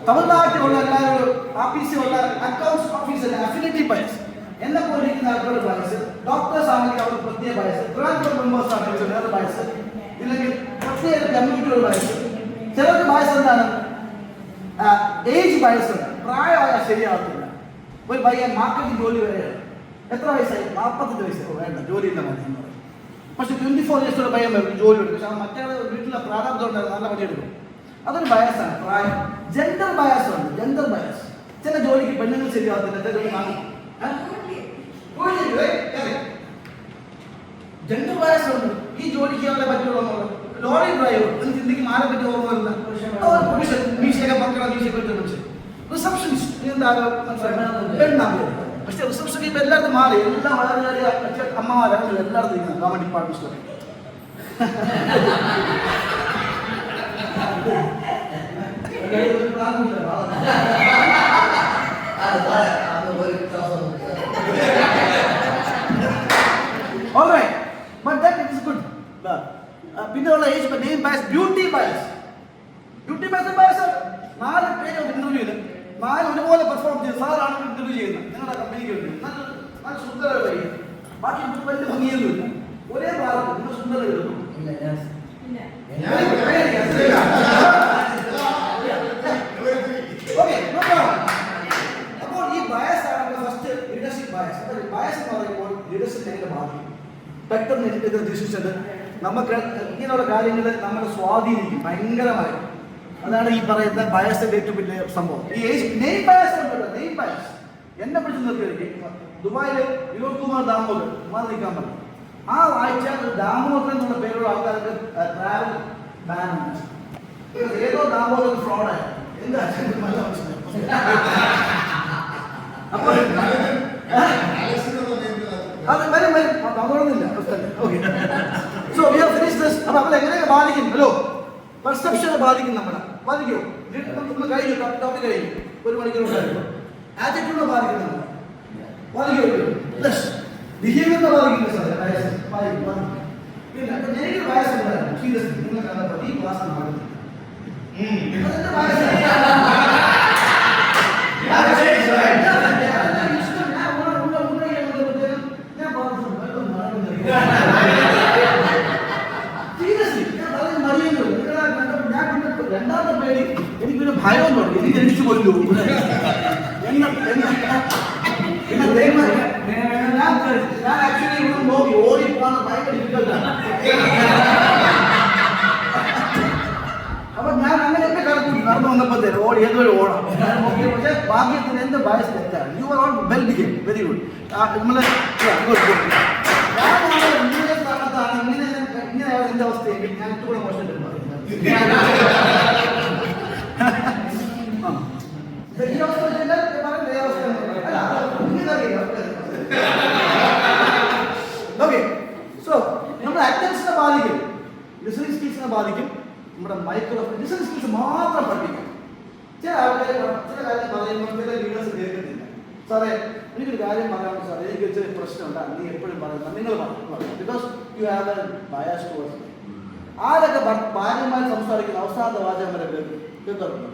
തമിഴ്നാട്ടിലുള്ള എല്ലാവരും ആഫീസിലുള്ള അക്കൗണ്ട്സ് ഓഫീസിലെ അഫിലിറ്റി ബയസ്, എന്നെ പോലിരിക്കുന്ന ആൾക്കാരുടെ ബയസ്, ഡോക്ടേഴ്സ് ആണെങ്കിൽ അവർ പ്രത്യേക ബയസ്, ട്രാൻസ്പോർട്ട് മെമ്പേഴ്സ് ആണെങ്കിൽ വേറെ ബയസ്, ഇല്ലെങ്കിൽ പ്രത്യേക കമ്മ്യൂണിറ്റിയുടെ ബയസ്. ചിലർക്ക് ബയസ് എന്താണ്? ഏജ് ബയസ് ഉണ്ട്. പ്രായമായാൽ ശരിയാവത്തില്ല. ഒരു പയ്യൻ മാർക്കറ്റിംഗ് ജോലി വരെയാണ്. എത്ര വയസ്സായി? 45 വയസ്സ്. വേണ്ട, ജോലിയില്ല മതി എന്ന് പറയും. പക്ഷെ 24 വയസ്സുള്ള പയ്യൻ ജോലി എടുക്കും. പക്ഷെ മറ്റേ വീട്ടിലെ പ്രാരാബ്ദം ഉണ്ടായിരുന്നു, നല്ല പണിയെടുക്കും. അതൊരു ബയസാണ്. പ്രായം. ജെൻഡർ ബയസ് ഉണ്ട്. Gender bias. ചില ജോലിക്ക് പെണ്ണുങ്ങൾ ശരിയാവത്തില്ല, ചില ജോലി വാങ്ങി. ജെൻഡർ ബയസ് ഉണ്ട്. ഈ ജോലിക്ക് അവരെ പറ്റുള്ളൂ. ലോറി ഡ്രൈവർ എന്ന് ചിന്തിക്കും, ആരെ പറ്റി ഓർമ്മ വരുന്ന മീശയൊക്കെ പക്കണം, മീശയൊക്കെ പറ്റും. റിസപ്ഷനിസ്റ്റ് പെണ്ണാകും. പക്ഷെ റിസപ്ഷൻ ഇപ്പം എല്ലായിടത്തും മാറി. എല്ലാം വളരെ അമ്മമാരാണ് എല്ലായിടത്തും ഇരിക്കുന്നത്. ഗവൺമെന്റ് ഡിപ്പാർട്ട്മെന്റ്സിലൊക്കെ പിന്നെയുള്ള age name bias, beauty bias. Beauty bias 4 പേര് ഇന്റർവ്യൂല് 4 ഒരുപോലെ പെർഫോം ചെയ്ത് സാറാണ് ഇന്റർവ്യൂ ചെയ്യുന്നത്. നിങ്ങളുടെ കമ്പനിക്ക് വേണ്ടി നല്ല സുന്ദര പയ്യൻ, ബാക്കി വലിയ ഭംഗിയൊന്നുമില്ല, ഒരേ ഭാഗത്ത് നിങ്ങൾ സുന്ദര കിട്ടുന്നു. അപ്പോൾ ഈ ബയസ് ആണ് ഫസ്റ്റ് ലീഡർഷിപ്പ് ബയസ്. ബയസ് എന്ന് പറയുമ്പോൾ ലീഡർഷിപ്പ് എങ്ങനെ ബാധിക്കും? പെട്ടെന്ന് എടുക്കുന്ന ഡിസിഷൻ നമുക്ക് ഇങ്ങനെയുള്ള കാര്യങ്ങൾ നമ്മളെ സ്വാധീനിക്കും ഭയങ്കരമായി. അതാണ് ഈ പറയുന്ന ബയസിന്റെ ഏറ്റവും വലിയ സംഭവം. ഈ നെയിം ബയസ് ഉണ്ടല്ലോ, നെയിം ബയസ്. എന്നെ പിടിച്ച് നിർത്തി ദുബായില് വിനോദ് കുമാർ ദാമോദർ നിൽക്കാൻ പറഞ്ഞു. ആ ആഴ്ച ദാമോദർ എന്നുള്ള പേരുള്ള ആൾക്കാർക്ക് ട്രാവൽ ബാൻ ഉണ്ട്. ഏതോ ദാമോദർ ഫ്രോഡായി. എന്താ അപ്പോൾ അത് വരും അതോടൊന്നുമില്ല. Okay, so we have finished this. അപ്പോൾ നമ്മൾ എങ്ങനെയൊക്കെ ബാധിക്കും? ഹലോ, പെർസെപ്ഷനെ ബാധിക്കും. നമ്മളെ ബാധിക്കുമോ? നമ്മൾ കഴിഞ്ഞു, ടോപ്പിക് കഴിഞ്ഞു, 1 മണിക്കൂർ ഉണ്ടായിരുന്നു. ആറ്റിറ്റ്യൂഡിനെ ബാധിക്കുന്നുണ്ട്, ബാധിക്കുമല്ലോ. ബിഹേവിയറിനെ ബാധിക്കില്ല സാർ. പിന്നെ നെഗറ്റീവ് ബയസ് ഉണ്ടായിരുന്നു. സീരിയസ്ലി നിങ്ങൾ കണ്ടപ്പോൾ ഈ ക്ലാസ് നടന്നു. രണ്ടാമത്തെ പേടി എനിക്കൊരു ഭയം തുടങ്ങി. എനിക്ക് ജനിച്ചു കൊല്ലൂ. ഞാൻ ആക്ച്വലി ഇവിടെ നോക്കി ഓടി പോകാൻ ഭയങ്കര ഡിഫിക്കൽട്ടാണ്. അപ്പൊ ഞാൻ അങ്ങനെയൊക്കെ നടന്നു വന്നപ്പോഴത്തേക്ക് ഓടി ഏതൊരു ഓടാം പക്ഷേ ഭാഗ്യത്തിന് എന്റെ ബയസ് തെറ്റാണ്. You are all well behave, very good. നമ്മള് ഇങ്ങനെ സ്ഥാനത്താണ് ഇങ്ങനെ എന്റെ അവസ്ഥയെങ്കിൽ ഞാൻ ഇട്ടുകൂടെ മോശമായിട്ട് ഈ അവസ്ഥ ഓക്കെ. സോ നമ്മുടെ അറ്റൻഷനെ ബാധിക്കും, ലിസണിങ് സ്കിൽസിനെ ബാധിക്കും, നമ്മുടെ മൈക്രോ ലിസണിങ് സ്കിൽസ് മാത്രം പഠിപ്പിക്കാം. ചില ആൾക്കാർ ചില കാര്യം പറയുമ്പോൾ ചില ലീഡേഴ്സ് കേൾക്കുന്നില്ല. സാറേ എനിക്കൊരു കാര്യം പറയാമോ സാർ, എനിക്ക് ചെറിയ പ്രശ്നമുണ്ടാ, നീ എപ്പോഴും പറയുന്നത് നിങ്ങൾ പറഞ്ഞു because you have A bias towards me. ആരൊക്കെ ഭാര്യമാർ സംസാരിക്കുന്ന അവസാനത്തെ വാചകം വരെ കേൾക്കാറുണ്ട്.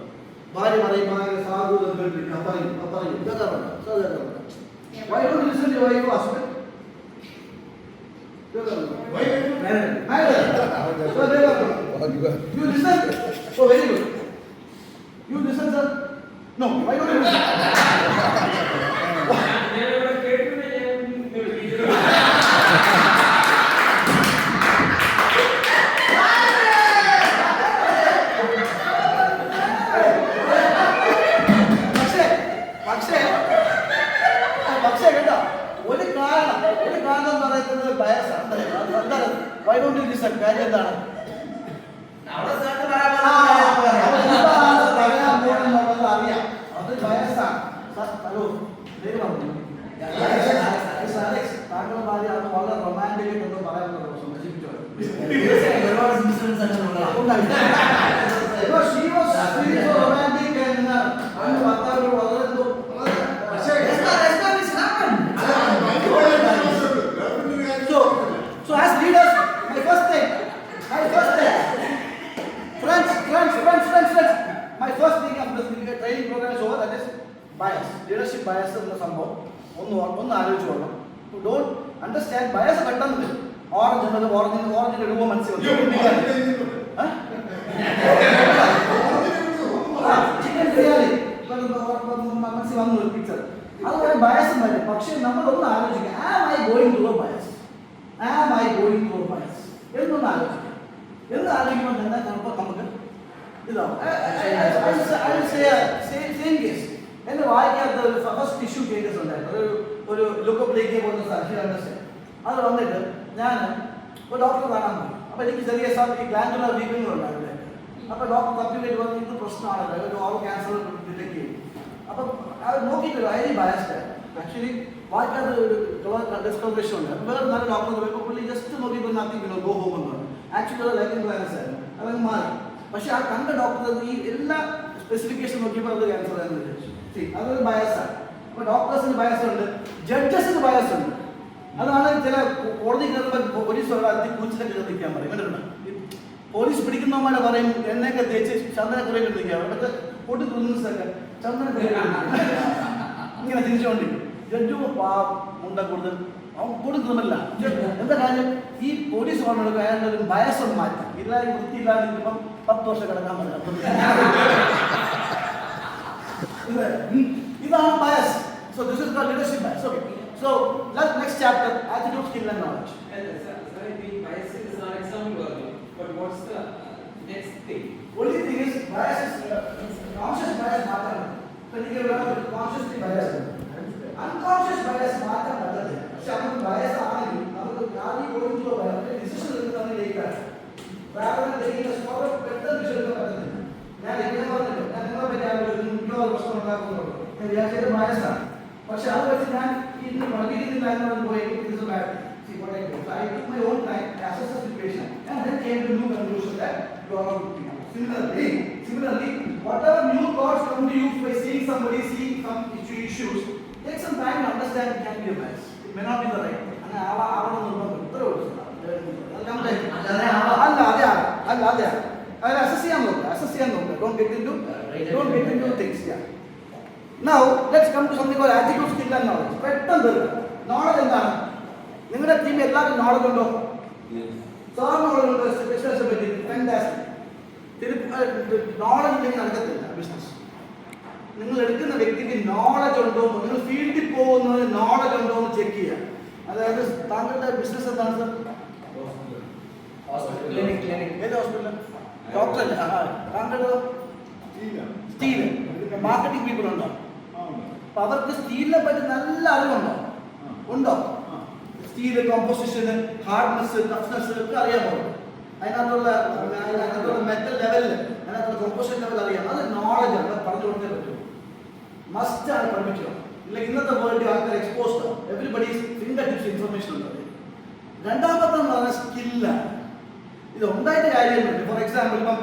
ഭാര്യ പറയുമ്പോൾ സാധുതം കേൾപ്പിക്കും, പറയും കേൾക്കാറുണ്ട്. Why don't you listen to your wife husband? Married. So there you listen. Oh, very good. You listen, sir? No. Why don't you listen? Why don't you listen? കാര്യം എന്താണ്? അറിയാം, അത് ബയസാണ്. ഹലോ, താങ്കളുടെ ഭാര്യ അത് വളരെ റൊമാൻറ്റിക് എന്ന് പറയാനുള്ള പ്രശ്നം നശിപ്പിച്ചോ. So as leaders, my first thing, friends, my first thing after the training program is over, that is bias, leadership bias എന്ന സംഭവം ഒന്ന് ആലോചിച്ചോളാം. Don't understand bias പെട്ടെന്ന് ഓറഞ്ചിന്റെ രൂപം മനസ്സിലാക്കി ചിക്കൻ ബിരിയാണി മനസ്സിൽ വന്നു ഒരു പിക്ചർ, അതുപോലെ ബയസ് വരും. പക്ഷെ നമ്മളൊന്ന് ആലോചിക്കാം, am I going through a bias? എന്നൊന്ന് ആലോചിക്കാം. എന്ന് ആലോചിക്കുമ്പോൾ തന്നെ ചിലപ്പോൾ നമുക്ക് ഇതാവും. സെയിം കേസ് എന്നെ വായിക്കാത്ത ഒരു ഫസ്റ്റ് ഇഷ്യൂ കേസ് ഉണ്ടായിരുന്നു. ഒരു ലുക്കപ്പ് ലേക്ക് പോകുന്ന സാക്ഷി അത് വന്നിട്ട് ഞാൻ ഒരു ഡോക്ടറെ കാണാൻ പോയി. അപ്പോൾ എനിക്ക് ചെറിയ ഈ ഗ്ലാൻഡുലർ വീക്കിംഗ് ഉണ്ടായിരുന്നു. അപ്പോൾ ഡോക്ടർ തപ്പിലേക്ക് വന്ന് ഇത് പ്രശ്നമാണല്ലോ, ഒരു ഓവർ ക്യാൻസർ ഡിറ്റക്ട് ചെയ്യും. അപ്പം അത് നോക്കിയിട്ട് ഹൈലി ബയസ്ഡ് ആക്ച്വലി വായിക്കാത്ത ഒരു ഡിസ്കവറേഷൻ ഉണ്ട്. വേറെ നല്ല ഡോക്ടർ പോയപ്പോൾ പുള്ളി ജസ്റ്റ് നോക്കിയപ്പോൾ നത്തിങ് ഗോ ഹോം എന്ന് പറഞ്ഞു. ആക്ച്വലി ലൈക്കിംഗ് ക്യാൻസർ ആയിരുന്നു, അതങ്ങ് മാറി. പക്ഷെ ആ കണ്ട ഡോക്ടർ ഈ എല്ലാ സ്പെസിഫിക്കേഷൻ നോക്കിയപ്പോൾ അത് ക്യാൻസർ ആണെന്ന് വിചാരിച്ചു. അതൊരു ബയസാണ്. അപ്പോൾ ഡോക്ടേഴ്സിന് ബയസ് ഉണ്ട്, ജഡ്ജസിന് ബയസ് ഉണ്ട്. അതാണ് ചില കോടതി കയറുമ്പോൾ പോലീസ് ഒരാൾ കൂച്ചിലൊക്കെ കത്തിക്കാൻ പറയും. കണ്ടിട്ടുണ്ട്, പോലീസ് പിടിക്കുന്നവന്മാരെ പറയും എണ്ണയൊക്കെ തേച്ച് ചന്ദന കുറേ കത്തിക്കാൻ, അവിടുത്തെ പൊട്ടി തുന്നുന്നൊക്കെ ചന്ദന ഇങ്ങനെ തിരിച്ചുകൊണ്ടിരിക്കും. ജഡ്ജു മുണ്ട കൂടുതൽ അവൻ കൊടുക്കുന്നില്ല. എന്താ കാര്യം, ഈ പോലീസ് പറഞ്ഞെടുക്കുക അയാളുടെ ഒരു ബയസം മാറ്റി ഇല്ലാതെ വൃത്തിയില്ലാതിരിക്കുമ്പം 10 വർഷം കിടക്കാൻ പറയാം. ഇതാണ് bias. So this is called leadership bias. Okay. So next chapter, attitude, skill and knowledge. Bias is an example, but what's the next thing? Only thing is bias is conscious bias മാത്രമല്ല. consciously bias, unconscious bias മാത്രമല്ല. പക്ഷെ നമുക്ക് bias ആണെങ്കിൽ നമുക്ക് ആദ്യം പോയിട്ടുള്ള decision എടുക്കുന്നത് ജയിക്കാൻ പെട്ടെന്ന് ഡിസിഷൻ എടുക്കാൻ പറ്റുന്നില്ല. ഞാൻ എങ്ങനെ പറഞ്ഞില്ല, ഞാൻ നിങ്ങളെ പറ്റി ആലോചിക്കുന്നു പ്രശ്നം ഉണ്ടാക്കുന്നുള്ളൂ, ഞാൻ വിചാരിച്ചത് ബയസാണ്. പക്ഷെ അത് വെച്ച് ഞാൻ ഇന്ന് പഠിക്കുന്നില്ല എന്ന് പോയി I took my own time, assessed the situation, and then came to new conclusion that you are not good enough. Similarly, whatever new thoughts come to you by seeing somebody, seeing some issues, take some time to understand it can be a bias. It may not be the right thing. And I don't know. Don't get into things. Yeah. Now let's come to something called attitude, skill and knowledge. Knowledge എന്താണ്? നിങ്ങളുടെ ടീമിൽ എല്ലാവർക്കും knowledge ഉണ്ടോ? Sir knowledge ഉണ്ടോ? Business പറ്റി fantastic. Knowledge ഇല്ലെങ്കിൽ നടക്കത്തില്ല business. നിങ്ങൾ എടുക്കുന്ന വ്യക്തിക്ക് നോളജ് ഉണ്ടോ? നിങ്ങൾ ഫീൽഡിൽ പോകുന്നതിന് നോളജ് ഉണ്ടോ എന്ന് ചെക്ക് ചെയ്യാം. അതായത് താങ്കളുടെ ബിസിനസ് എന്താണ് സർ? ഏത് ഹോസ്പിറ്റൽ? ഡോക്ടർ അല്ലേ? താങ്കളുടെ സ്റ്റീൽ മാർക്കറ്റിംഗ് പീപ്പിൾ ഉണ്ടോ? അപ്പൊ അവർക്ക് സ്റ്റീലിനെ പറ്റി നല്ല അറിവുണ്ടോ? ഉണ്ടോ? സ്റ്റീല് കോമ്പോസിഷന്, ഹാർഡ്നെസ്, ടഫ്നെസ് ഒക്കെ അറിയാമോ? അതിനകത്തുള്ള മെറ്റൽ ലെവലിൽ, അതിനകത്തുള്ള കോമ്പോസിഷൻ ലെവൽ അറിയാം. അത് നോളജ് ആണ്, പറഞ്ഞു കൊടുത്തേ പറ്റും. മസ്റ്റ് ആണ് പഠിപ്പിക്കുക. ഇല്ല ഇന്നത്തെ വേൾഡ് ആൾക്കാർ എക്സ്പോസ്ഡ് ആണ്. എവരിബഡി ഫിംഗർ ടിപ്സ് ഇൻഫർമേഷൻ ഉണ്ട്. രണ്ടാമത്തെ എന്ന് പറഞ്ഞാൽ സ്കില്ലാണ്. ഇത് ഉണ്ടായിട്ട് കാര്യമൊന്നുമില്ല. ഫോർ എക്സാമ്പിൾ ഇപ്പം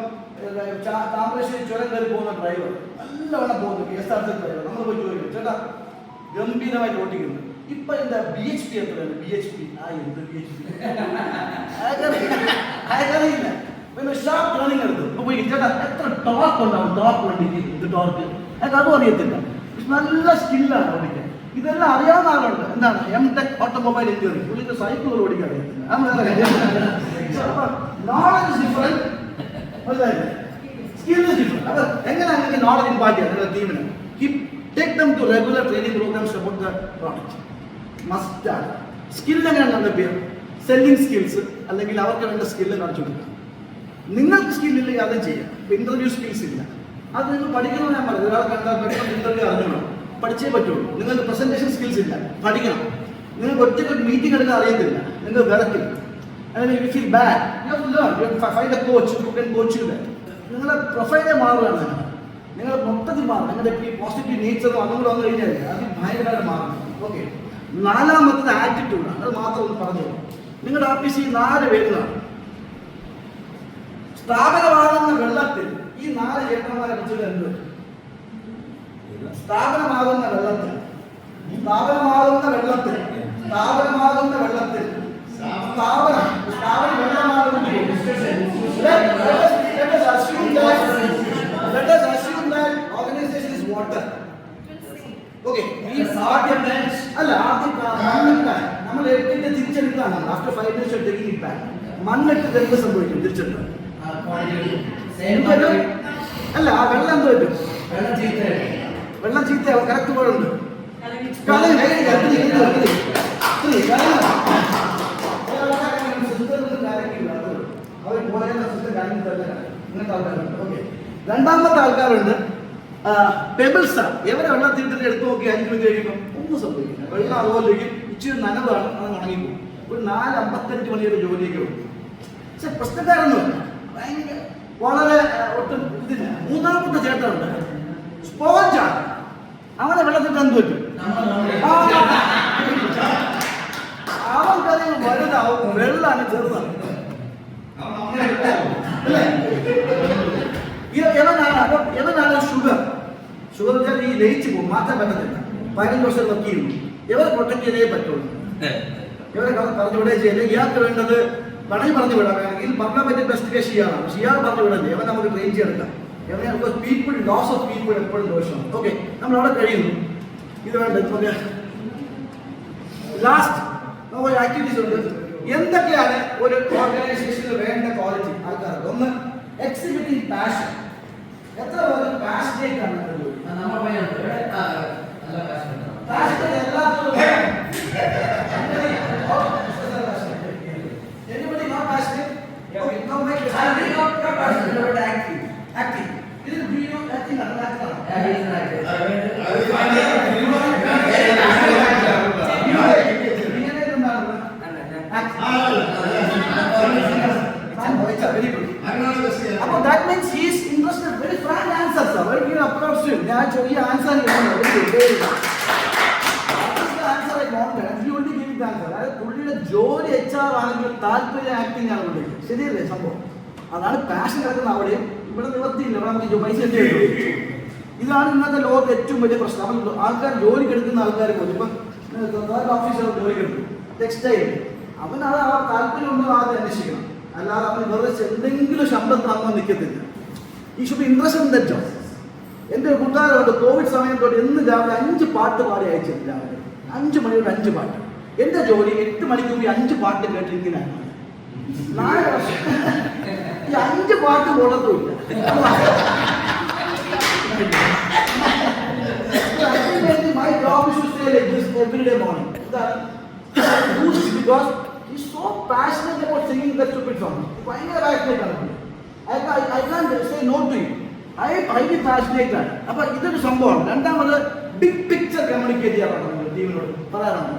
താമരശ്ശേരി ചുരം കയറി പോകുന്ന ഡ്രൈവർ നല്ലവണ്ണം പോകുന്നു, KSRTC ഡ്രൈവർ. നമ്മൾ പോയി ചോദിക്കും, ചേട്ടാ ഗംഭീരമായിട്ട് ഓട്ടിക്കുന്നു, ഇപ്പൊ എന്താ BHP എത്രയാണ്? BHP എന്ത് BHP അറിയില്ല. പിന്നെ ഷാർപ്പ് ടേണിംഗ് എടുത്തു പോയി, ചേട്ടാ എത്ര ടോർക്ക് ഉണ്ടാവും? ടോർക്ക് വണ്ടിക്ക് ഇത് ടോർക്ക് അതും അറിയത്തില്ല. നല്ല സ്കില്ലാണ് ഓടിക്കാൻ. ഇതെല്ലാം അറിയാവുന്ന ആളുണ്ട്. എന്താണ് M.Tech ഓട്ടോമൊബൈൽ എഞ്ചിനീയറിംഗ്, പുള്ളിക്ക് സൈക്കിൾ ഓടിക്കാൻ അറിയത്തില്ല. Knowledge is different, skill is different. അപ്പൊ എങ്ങനെയാണെങ്കിൽ നോളജ് ഇമ്പാർട്ട് ചെയ്യാം നിങ്ങളുടെ ടീമിന്? Take them to regular training programs about the product. Must ആണ്. സ്കിൽ എങ്ങനെയാണ് ഡെവലപ്പ് ചെയ്യുക? സെല്ലിംഗ് സ്കിൽസ് അല്ലെങ്കിൽ അവർക്ക് വേണ്ട സ്കില്ല് കാണിച്ചു കൊടുക്കുക. നിങ്ങൾക്ക് സ്കില്ലില്ലെങ്കിൽ അതും ചെയ്യാം. ഇന്റർവ്യൂ സ്കിൽസ് ഇല്ല, അത് നിങ്ങൾ പഠിക്കണമെന്ന് ഞാൻ പറഞ്ഞു. ഒരാൾ കണ്ടാൽ പെട്ടെന്ന് ഇന്റർവ്യൂ അറിഞ്ഞണം, പഠിച്ചേ പറ്റുള്ളൂ. നിങ്ങൾക്ക് പ്രസന്റേഷൻ സ്കിൽസ് ഇല്ല, പഠിക്കണം. നിങ്ങൾക്ക് ഒറ്റയ്ക്ക് മീറ്റിംഗ് എടുക്കാൻ അറിയത്തില്ല, നിങ്ങൾ വിറക്കില്ല. അല്ലെങ്കിൽ you feel bad, you have to learn, you have to find a coach who can coach you that. നിങ്ങളുടെ പ്രൊഫൈലേ മാറുകയാണ്. നിങ്ങൾ മൊത്തത്തിൽ മാറും. നിങ്ങളുടെ ഈ പോസിറ്റീവ് നേച്ചറും അതും കൂടെ വന്നു കഴിഞ്ഞാൽ അത് ഭയങ്കര മാറും. ഓക്കെ. നാലാമത്തത് ആറ്റിറ്റ്യൂഡാണ്. അത് മാത്രം ഒന്ന് പറഞ്ഞു. നിങ്ങളുടെ ഓഫീസിൽ 4 പേരുകളാണ്. സ്ഥാപനമാകുന്ന വെള്ളത്തിൽ ഈ 4 ചേട്ടന്മാരെ വെച്ചിട്ട് എന്ത്? സ്ഥാപനമാകുന്ന വെള്ളത്തിൽ വെള്ളമാകുന്ന വെള്ളമാകുന്ന let us assume that organization is water. Okay, നമ്മൾ എടുത്തിട്ട് തിരിച്ചെടുക്കുകയാണ്. After 5 minutes of taking it back, മണ്ണിട്ട് എന്ത് സംഭവിക്കും? തിരിച്ചെടുക്കുക അല്ല, ആ വെള്ളം എന്ത് പറ്റും? വെള്ളം ചീത്ത കറക്റ്റ് പോലുണ്ട്. രണ്ടാമത്തെ ആൾക്കാരുണ്ട് പെബിൾസ്. എവരെ വെള്ളം തീർത്തിട്ട് എടുത്തു നോക്കി 5 മിനിറ്റ് കഴിയുമ്പോൾ ഒന്നും സംഭവിക്കില്ല. വെള്ളം അതുപോലെ ഇച്ചിരി നനവാണ്, അത് ഉണങ്ങിപ്പോകും. ഒരു 4:55 മണിയുടെ ജോലിയൊക്കെ ഉണ്ട്. പക്ഷെ പ്രശ്നക്കാരൊന്നുമില്ല, ഭയങ്കര വളരെ ഒട്ടും ഇതില്ല. മൂന്നാമത്തെ ചേട്ടനുണ്ട്, സ്പോഞ്ചാണ്. അവനെ വെള്ളത്തിൽ എന്ത് പറ്റും? അവൻക്കറിയാം വലുതാവും, വെള്ളമാണ് ചെറുതാണ്. എവനാണ് ഷുഗർ. ഷുഗർ വെച്ചാൽ ഈ ലയിച്ചു പോകും, മാറ്റാൻ പറ്റത്തില്ല. 15 വർഷം വർക്ക് ചെയ്യുന്നു. ഇവരെ പ്രൊട്ടക്ട് ചെയ്തേ പറ്റുള്ളൂ. ഇവരെ പറഞ്ഞുവിടേ ചെയ്യല്ലേ. ഇയാൾക്ക് വേണ്ടത് പറഞ്ഞു വിടാം. വേണമെങ്കിൽ പറഞ്ഞാൽ പറ്റിയ ബെസ്റ്റ് കേസ് ഇയാളാണ്. പക്ഷെ ഇയാൾ പറഞ്ഞു വിടല്ലേ, അവൻ നമുക്ക് ട്രെയിൻ ചെയ്തെടുക്കാം. പീപ്പിൾ ലോസ് ഓഫ് പീപ്പിൾ എപ്പോഴും ദോഷമാണ്. ഓക്കെ, നമ്മൾ അവിടെ കഴിയുന്നു. ഇത് വേണ്ട. ഓക്കെ, ലാസ്റ്റ് നമുക്ക് ആക്ടിവിറ്റീസ് ഉണ്ട്. എന്തൊക്കെയാണ് ഒരു ഓർഗനൈസേഷനിൽ വേണ്ട ക്വാളിറ്റി ആൾക്കാർക്ക്? ഒന്ന്, എക്സിബിറ്റിംഗ് പാഷൻ. എത്ര പേർക്ക് പാഷനേറ്റ് ആണ്? Anybody not passionate? Okay, now make it. I think not passionate, but active. Active. Is it video acting or acting? Yeah, it is acting. Very good. About that means he is interested. Very frank answer, sir. Very good approach to him. Yeah, actually, answer is very good. പുള്ളിയുടെ ജോലി HR ആണെങ്കിൽ താല്പര്യം acting ആണ് പുള്ളിക്ക്. ശരിയല്ലേ സംഭവം? അതാണ് passion കിടക്കുന്ന അവിടെയും. ഇവിടെ നിവർത്തിയില്ല, ഇവിടെ നമുക്ക് പൈസ എന്ത് ചെയ്യും? ഇതാണ് ഇന്നത്തെ ലോകത്ത് ഏറ്റവും വലിയ പ്രശ്നം. നമ്മൾ ആൾക്കാർ ജോലിക്ക് എടുക്കുന്ന ആൾക്കാർ പോലും ഇപ്പം ഓഫീസർ ജോലിക്ക് എടുക്കും, ടെക്സ്റ്റൈൽ, അവനത് ആ താല്പര്യം ഉണ്ടോ ആദ്യം അന്വേഷിക്കണം. അല്ലാതെ അവന് വെറുതെ എന്തെങ്കിലും ശമ്പളം താങ്ങാൻ നിൽക്കത്തില്ല. ഈ should be interest in that job. എൻ്റെ കൂട്ടുകാരോട് കോവിഡ് സമയം തൊട്ട് എന്ന് രാവിലെ 5 പാട്ട് പാടി അയച്ചില്ല. രാവിലെ 5 മണിയോട് 5 പാട്ട്. എൻ്റെ ജോലി 8 മണിക്ക് മുമ്പ് 5 പാട്ട് കേട്ടിരിക്കുന്നതാണ്. 4 വർഷം ഈ 5 പാട്ട് പോലത്തുമില്ല. My job is to stay like this. every day morning. Because he's so passionate about singing that stupid song. I can't say no to him. I am highly passionate. അപ്പോൾ ഇതൊരു സംഭവമാണ്. രണ്ടാമത് ബിഗ് പിക്ചർ കമ്മ്യൂണിക്കേറ്റ് ചെയ്യാറുണ്ട് ടീമിനോട് പറയാറുണ്ട്.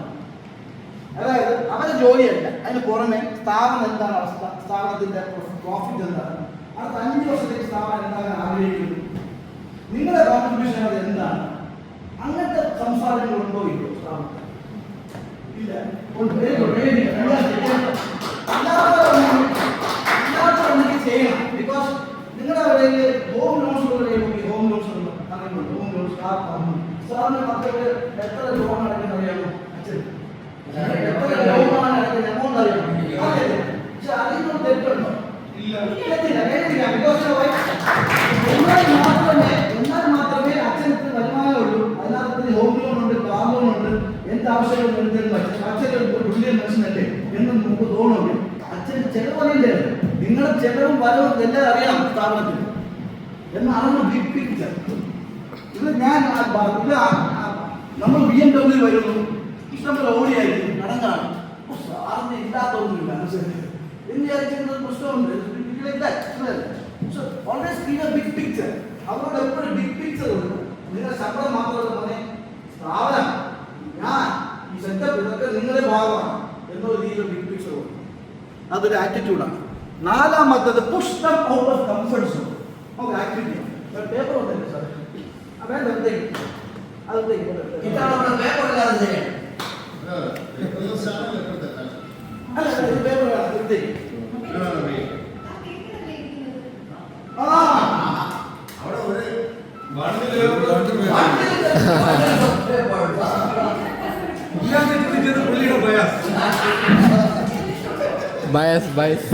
അതായത് അവരുടെ ജോലിയല്ല, അതിന് പുറമെ സ്ഥാപനം എന്താണ് അവസ്ഥ, സ്ഥാപനത്തിന്റെ പ്രോഫിറ്റ് എന്താണ്, അടുത്ത 5 വർഷത്തേക്ക് സ്ഥാപനം എന്താകാൻ ആഗ്രഹിക്കുന്നു, നിങ്ങളുടെ കോൺട്രിബ്യൂഷൻ അത് എന്താണ്, അങ്ങനത്തെ സംസാരങ്ങൾ ഉണ്ടോ ഇല്ലോ സ്ഥാപനത്തിൽ? ഇല്ല. ചെയ്യണം. ബിക്കോസ് നിങ്ങളുടെ കയ്യിൽ ഹോം ലോൺസ് ഹോം ലോൺസ് ഉണ്ട്, അറിയുന്നുണ്ട്. ഹോം ലോൺസ് സാറിന് മക്കൾ എത്ര ലോൺ അടയ്ക്കുന്ന അറിയാമോ? അച്ഛൻ എത്ര ലോണാണ് അടയ്ക്കുന്ന എമൗണ്ട് അറിയാമോ? പക്ഷെ അറിയുന്നത് തെറ്റുണ്ടോ? എന്നാൽ മാത്രമേ അച്ഛനത്തിന് വരുമാനമുള്ളൂ. അതിനകത്ത് ഹോം ലോൺ ഉണ്ട്, കാർ ലോൺ ഉണ്ട്, എന്താവശ്യവും അച്ഛൻ ഒരു വലിയ മനുഷ്യനല്ലേ എന്ന് നമുക്ക് തോന്നുന്നു. അച്ഛൻ ചെലവല്ലേ, നിങ്ങളുടെ ചെലവും വരവും എല്ലാം അറിയാം സ്ഥാപനത്തിൽ എന്നാണ് ബിഗ് പിക്ചർ. ഇത് ഞാൻ നമ്മൾ BMW വരുന്നു, ഇഷ്ടംപോലെ ഓടിയായിരിക്കും, കടങ്ങാണ്, സാറിന് ഇല്ലാത്തൊന്നുമില്ല അനുസരിച്ച് എന്ന് വിചാരിച്ചിരുന്നത് പ്രശ്നമുണ്ട്. Always be a big picture. അവരോട് എപ്പോഴും ബിഗ് പിക്ചർ ഉണ്ട്. നിങ്ങളുടെ ശബ്ദം മാത്രമല്ല പറഞ്ഞേ, സ്ഥാപനം ഞാൻ ഈ സെറ്റപ്പ് ഇതൊക്കെ നിങ്ങളുടെ ഭാഗമാണ് എന്നൊരു രീതിയിൽ ബിഗ് പിക്ചർ ഉണ്ട്. അതൊരു ആറ്റിറ്റ്യൂഡാണ്. നാലാമത്തത് push them out of comfort zone. നമുക്ക് ആക്ടിവിറ്റി പേപ്പർ ഒന്നല്ലേ സാർ? വേണ്ട ഇതാണ് നമ്മുടെ പേപ്പർ ഇല്ലാതെ ചെയ്യണം. അല്ല പേപ്പർ അവിടെ ഒരു Bias.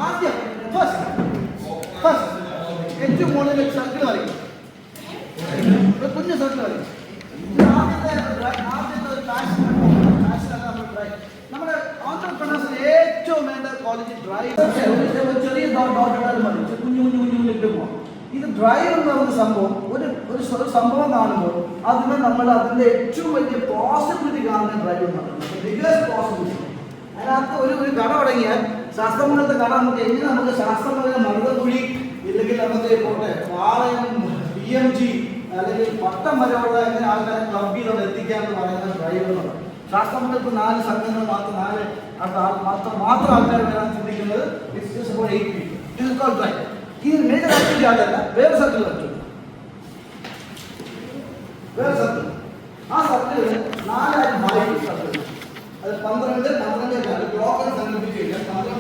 ആദ്യം ഏറ്റവും മുകളിൽ സർക്കിൾ വരയ്ക്കും, കുഞ്ഞു സർക്കിൾ വരയ്ക്കും. നമ്മുടെ ഓൺട്രപ്രണേഴ്സിന് ഏറ്റവും വേണ്ട ക്വാളിറ്റി ഡ്രൈവ്. ചെറിയ ഡോട്ടാലും മതി, കുഞ്ഞു ഇട്ട് പോകാം. ഇത് ഡ്രൈവ് എന്ന് പറയുന്ന സംഭവം ഒരു സംഭവം കാണുമ്പോൾ അതിന് നമ്മൾ അതിന്റെ ഏറ്റവും വലിയ പോസിബിലിറ്റി കാണുന്ന ഡ്രൈവ് എന്ന് പറയുന്നത് ബിഗസ്റ്റ് പോസിബിലിറ്റി. അതിനകത്ത് ഒരു കട തുടങ്ങിയാൽ ശാസ്ത്രമംഗലത്തെ കട നമുക്ക് ശാസ്ത്രമംഗലം മരുതക്കുഴി ഇല്ലെങ്കിൽ നമുക്ക് പോട്ടെ പാളയം BMG അല്ലെങ്കിൽ പട്ടം വരെയുള്ള എങ്ങനെ ആൾക്കാരെ ക്ലബിൽ അവിടെ എത്തിക്കാമെന്ന് പറയുന്ന ഡ്രൈവ് എന്നുള്ളത്. ശാസ്ത്രമംഗലത്ത് 4 സംഘങ്ങൾ മാത്രം ആൾക്കാർ വരാൻ ചിന്തിക്കുന്നത് ഡ്രൈവ്. ഇത് മേജർ ആക്ടിവിറ്റി ആളല്ല, വേറെ സർക്കിൾ പറ്റും. വേറെ സർക്കിൾ, ആ സർക്കിൾ 4 ആയിട്ട് മാറി സർക്കിൾ. അത് 12 ബ്ലോക്ക് സംഘടിപ്പിച്ച് കഴിഞ്ഞാൽ 12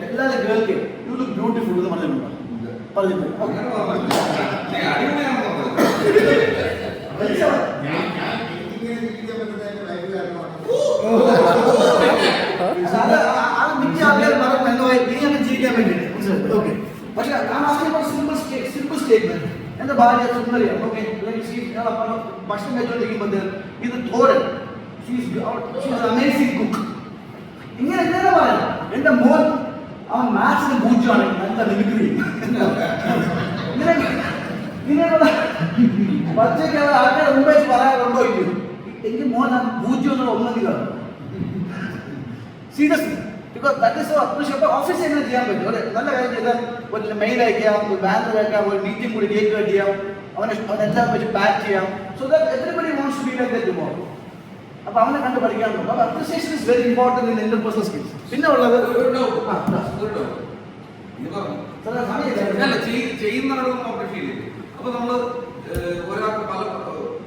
എല്ലാവരും കേൾക്കും യു ലുക്ക് ബ്യൂട്ടിഫുൾ എന്ന് പറഞ്ഞിട്ടുണ്ട്. മിക്ക ആൾക്കാർ പറഞ്ഞു നീ അങ്ങനെ ജീവിക്കാൻ വേണ്ടിയിട്ട്. ഓക്കെ, പക്ഷെ സിമ്പിൾ സ്റ്റേറ്റ്മെന്റ്. എന്റെ ഭാര്യ സുന്ദരിയാണ്. ഓക്കെ, ഭക്ഷണം കഴിച്ചുകൊണ്ടിരിക്കുമ്പോൾ ഇത് തോരൻ, അമേസിംഗ് കുക്ക്. ഇങ്ങനെ പറയാം. എന്റെ മോൻ അവൻ മാത്സിന് പൂജ്യമാണ്, എന്താ മിമിക്രി ഇങ്ങനെയുള്ള പച്ചയ്ക്ക് ആൾക്കാരെ മുമ്പേ പറയാറുണ്ടോ ഇല്ലയോ? എങ്കിൽ മോൻ ആ പൂജ്യം എന്നുള്ള ഒന്നെങ്കിലാണ് seriously. Because that is so appreciate. ഓഫീസിൽ എങ്ങനെ ചെയ്യാൻ പറ്റും? ഒരു നല്ല കാര്യം ചെയ്താൽ ഒരു മെയിൽ അയക്കാം, ഒരു ബാനർ അയക്കാം, ഒരു മീറ്റിംഗ് കൂടി ഡേറ്റ് ചെയ്യാം, അവനെല്ലാം വെച്ച് പാക്ക് ചെയ്യാം. So that everybody wants to be like that tomorrow. അപ്പൊ അവനെ കണ്ട് പഠിക്കാനുണ്ട്. അപ്പൊ appreciation is very important in interpersonal skills. പിന്നെ ഉള്ളത് ചെയ്യുന്നവരൊന്നും അപ്രീഷിയേറ്റ് ചെയ്യും. അപ്പൊ നമ്മള് ഒരാൾക്ക് പല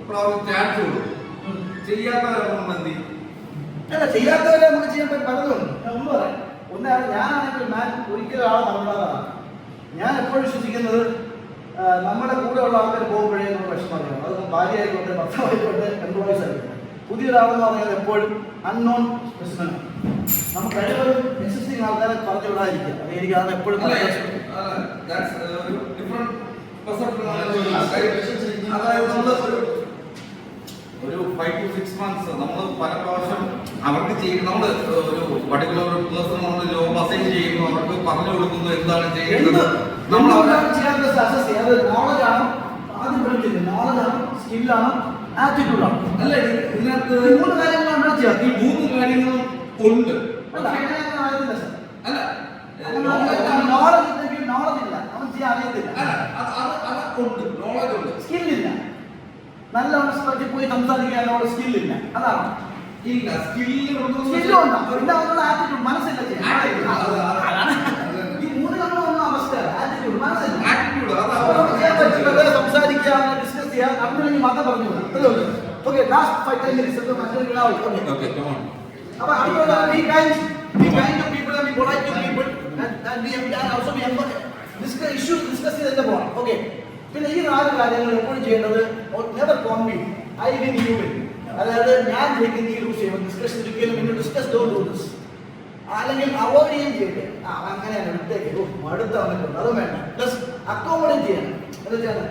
പ്രാവശ്യം ചാൻസ് കൊടുക്കും. ചെയ്യാത്തവരൊന്നും മതി. അല്ല, ചെയ്യാത്തവരെ നമുക്ക് ചെയ്യാൻ പറ്റുന്നുണ്ട്. ഞാൻ ഒന്ന് പറയാം. ഒന്നാണ് ഞാനാണെങ്കിൽ ഞാൻ ഒരിക്കലും ആളെ മറന്നാതാണ്. ഞാൻ എപ്പോഴും വിശ്വസിക്കുന്നത് നമ്മുടെ കൂടെ ഉള്ള ആൾക്കാർ പോകുമ്പോഴേ നമുക്ക് വിഷമറിയാം. അത് ഭാര്യയായിക്കോട്ടെ, ഭർത്താവായിക്കോട്ടെ, എംപ്ലോയീസ് ആയിക്കോട്ടെ. പുതിയൊരാളെന്ന് പറഞ്ഞാൽ എപ്പോഴും അൺനോൺ സ്പെസിമെനാണ്. നമുക്ക് കഴിവതും എക്സിസ്റ്റിംഗ് ആൾക്കാരെ പറഞ്ഞു വിടാതിരിക്കുക. അത് എനിക്കാണ് എപ്പോഴും അതായത് നമ്മള് ഒരു 5 to 6 months നമ്മൾ പല പ്രാവശ്യം അവർക്ക് ചെയ്യും. നമ്മൾ ഒരു പർട്ടിക്കുലർ പേഴ്സൺ നമ്മൾ ജോബ് അസൈൻ ചെയ്യുന്നു, അവർക്ക് പറഞ്ഞു കൊടുക്കുന്നു എന്താണ് ചെയ്യേണ്ടത്. നമ്മൾ നോളജാണ് ആദ്യം പഠിക്കുന്നത്. നോളജാണ്, സ്കില്ലാണ്, ആറ്റിറ്റ്യൂഡാണ്. അല്ല, ഇതിനകത്ത് 3 കാര്യങ്ങളാണ് ചെയ്യാം. ഈ 3 കാര്യങ്ങളും ഉണ്ട്. അല്ല, അല്ല, നോളജ് ഇല്ല, അവൻ ചെയ്യാൻ അറിയത്തില്ല. അത് ഉണ്ട്, നോളജ് ഉണ്ട്. സ്കില്ലില്ല, നല്ല അവസ്ഥയിൽ പോയി സംസാരിക്കാനുള്ള സ്കില്ലില്ല. അതാണ് ഇല്ല, സ്കില്ലുണ്ട്. പിന്നെ അവരുടെ ആറ്റിറ്റ്യൂഡ്, മനസ്സില്ല ചെയ്യാൻ. ഈ 3 കാര്യങ്ങളൊന്നും അവസ്ഥ ആറ്റിറ്റ്യൂഡ്, മനസ്സില്ല. സംസാരിക്കുക, ഡിസ്കസ് ചെയ്യുക, അങ്ങനെ മതം പറഞ്ഞു. Okay, last 5-10 minutes Okay, come on. അപ്പൊ അതുപോലെ be kind to people and be polite to people and we also be discuss issues discuss ചെയ്തിട്ട് പോകണം. ഓക്കെ, പിന്നെ ഈ 4 കാര്യങ്ങൾ എപ്പോഴും ചെയ്യേണ്ടത് never compete, I win you win. അതായത് ഞാൻ ജയിക്കുന്ന ഈ ലൂസ് ചെയ്യുമ്പോൾ ഡിസ്കഷൻ ഒരിക്കലും ഡിസ്കസ് ഡോണ്ട് ഡു ദിസ്, അല്ലെങ്കിൽ അവോയ്ഡ് ചെയ്യുകയും ചെയ്യട്ടെ. അങ്ങനെയാണ് വിട്ടേക്ക്, അടുത്ത വന്നിട്ടുണ്ട്, അതും വേണ്ട. പ്ലസ് അക്കോമഡേറ്റ് ചെയ്യണം. എന്താ ചെയ്യണം?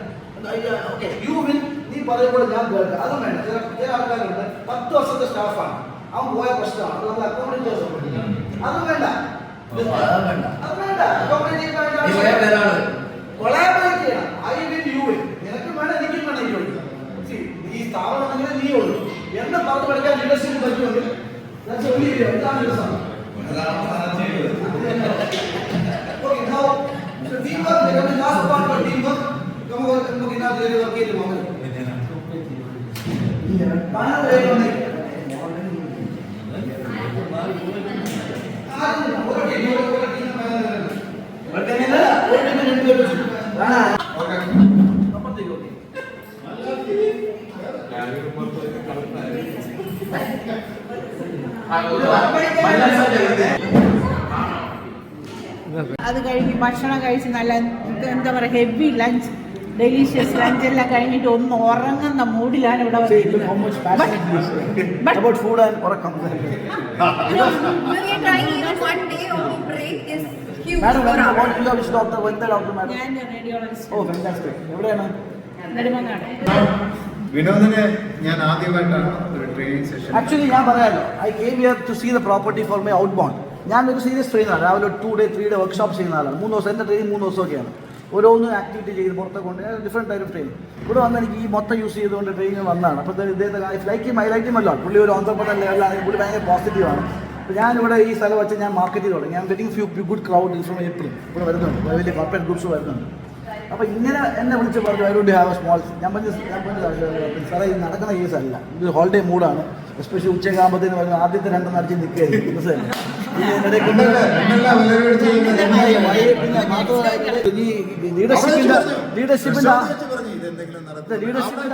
ഓക്കെ, യു വിൻ, നീ പറയുമ്പോൾ ഞാൻ കേൾക്കാം, അതും വേണ്ട. ചില ആൾക്കാരുണ്ട് 10 വർഷത്തെ സ്റ്റാഫാണ്, അവൻ പോയ പ്രശ്നമാണ്, അത് നമ്മൾ അക്കോമഡേറ്റ് ചെയ്യാൻ ശ്രമിക്കണം. അതും വേണ്ട, അത് വേണ്ട. അക്കോമഡേറ്റ് കൊളാബറേറ്റ് ചെയ്യണം. ഐ വിൻ യു വിൻ, നിനക്കും വേണം എനിക്കും വേണം. എനിക്ക് ഈ സ്ഥാപനമെങ്കിൽ നീ ഉള്ളൂ എന്ന് പറഞ്ഞു പഠിക്കാൻ ലീഡർഷിപ്പ് പറ്റുമെങ്കിൽ ഇതാണ് രസം. Okay, now so teamwork, the last part of teamwork. Come on, നമുക്ക് ഇതിനകത്ത് ഒരു വർക്ക് ചെയ്ത് പോകാം. അത് കഴിഞ്ഞ് ഭക്ഷണം കഴിച്ച് നല്ല എന്താ പറയുക ഹെവി ലഞ്ച്, ഡെലീഷ്യസ് ലഞ്ച് എല്ലാം കഴിഞ്ഞിട്ട് ഒന്ന് ഉറങ്ങുന്ന മൂഡിലാണ് ഇവിടെ About food and ഉറക്കം. Madam, which doctor? When the doctor, madam? ഞാൻ റേഡിയോളജിസ്റ്റ്. Oh, fantastic. എവിടെയാണ്? നെടുമങ്ങാട്. വിനോദിനെ ഞാൻ ആദ്യമായിട്ടാണ് ഒരു ട്രെയിനിങ് സെഷൻ. ആക്ച്വലി ഞാൻ പറയാമല്ലോ, I came here to see the property for my outbound. ഞാൻ ഒരു സീരിയസ് ട്രെയിനാണ്. രാവിലെ 2 day 3 day വർക്ക്ഷോപ്പ് ചെയ്യുന്ന ആളാണ്. 3 ദിവസം എൻ്റെ ട്രെയിൻ 3 ദിവസമൊക്കെയാണ്. ഓരോന്നും ആക്ടിവിറ്റി ചെയ്ത് പുറത്തൊക്കെ കൊണ്ട് ഡിഫറെൻറ്റ് ടൈപ്പ് ഓഫ് ട്രെയിൻ. ഇവിടെ വന്ന് എനിക്ക് ഈ മൊത്തം യൂസ് ചെയ്തുകൊണ്ട് ട്രെയിനിൽ വന്നതാണ്. അപ്പോൾ ഇദ്ദേഹത്തെ ലൈക്ക് മല്ലോ, പുള്ളി ഒരു ഓൺട്രപ്രനർ ലെവലാണെങ്കിൽ പുള്ളി ഭയങ്കര പോസിറ്റീവാണ്. അപ്പോൾ ഞാനിവിടെ ഈ സ്ഥലം വെച്ച് ഞാൻ മാർക്കറ്റ് ചെയ്ത് തുടങ്ങി. ഞാൻ getting few good crowd from April ഇവിടെ വരുന്നുണ്ട്, വലിയ കോർപ്പറേറ്റ് ഗ്രൂപ്പ്സ് വരുന്നുണ്ട്. അപ്പോൾ ഇങ്ങനെ എന്നെ വിളിച്ച് പറഞ്ഞു I don't have A small. ഞാൻ പറഞ്ഞു സാറേ ഇത് നടക്കുന്ന കേസല്ല, ഇത് ഹോളിഡേ മൂഡാണ്. എസ്പെഷ്യലി ഉച്ചയൊക്കെ ആകുമ്പോഴത്തേന് പറഞ്ഞു ആദ്യത്തെ 2 അടിച്ച് നിൽക്കുകയായിരിക്കും. മനസ്സിലായി? ലീഡർഷിപ്പിന്റെ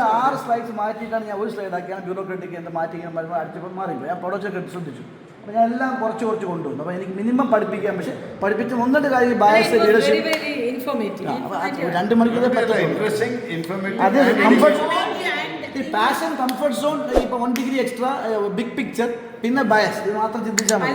6 സ്ലൈഡ്സ് മാറ്റിയിട്ടാണ് ഞാൻ ഒരു സ്ലൈഡ് ആക്കിയാണ് ബ്യൂറോക്രാറ്റിക് എൻ്റെ മാറ്റി ഞാൻ വരുമ്പോൾ അടിച്ചപ്പോൾ മാറിപ്പോയി. ഞാൻ പ്രൊഡക്റ്റൊക്കെ ശ്രദ്ധിച്ചു. അപ്പോൾ ഞാൻ എല്ലാം കുറച്ച് കൊണ്ടുവന്നു. അപ്പോൾ എനിക്ക് മിനിമം പഠിപ്പിക്കാൻ, പക്ഷേ പഠിപ്പിച്ച് 1-2 കാര്യം ബയസ് ലീഡർഷിപ്പ് 2 മണിക്കൂർ അത് കംഫർട്ട് പാഷൻ, കംഫർട്ട് സോൺ, ഇപ്പോൾ 1 degree എക്സ്ട്രാ, ബിഗ് പിക്ചർ, പിന്നെ ബയസ്, ഇത് മാത്രം ചിന്തിച്ചാൽ മതി.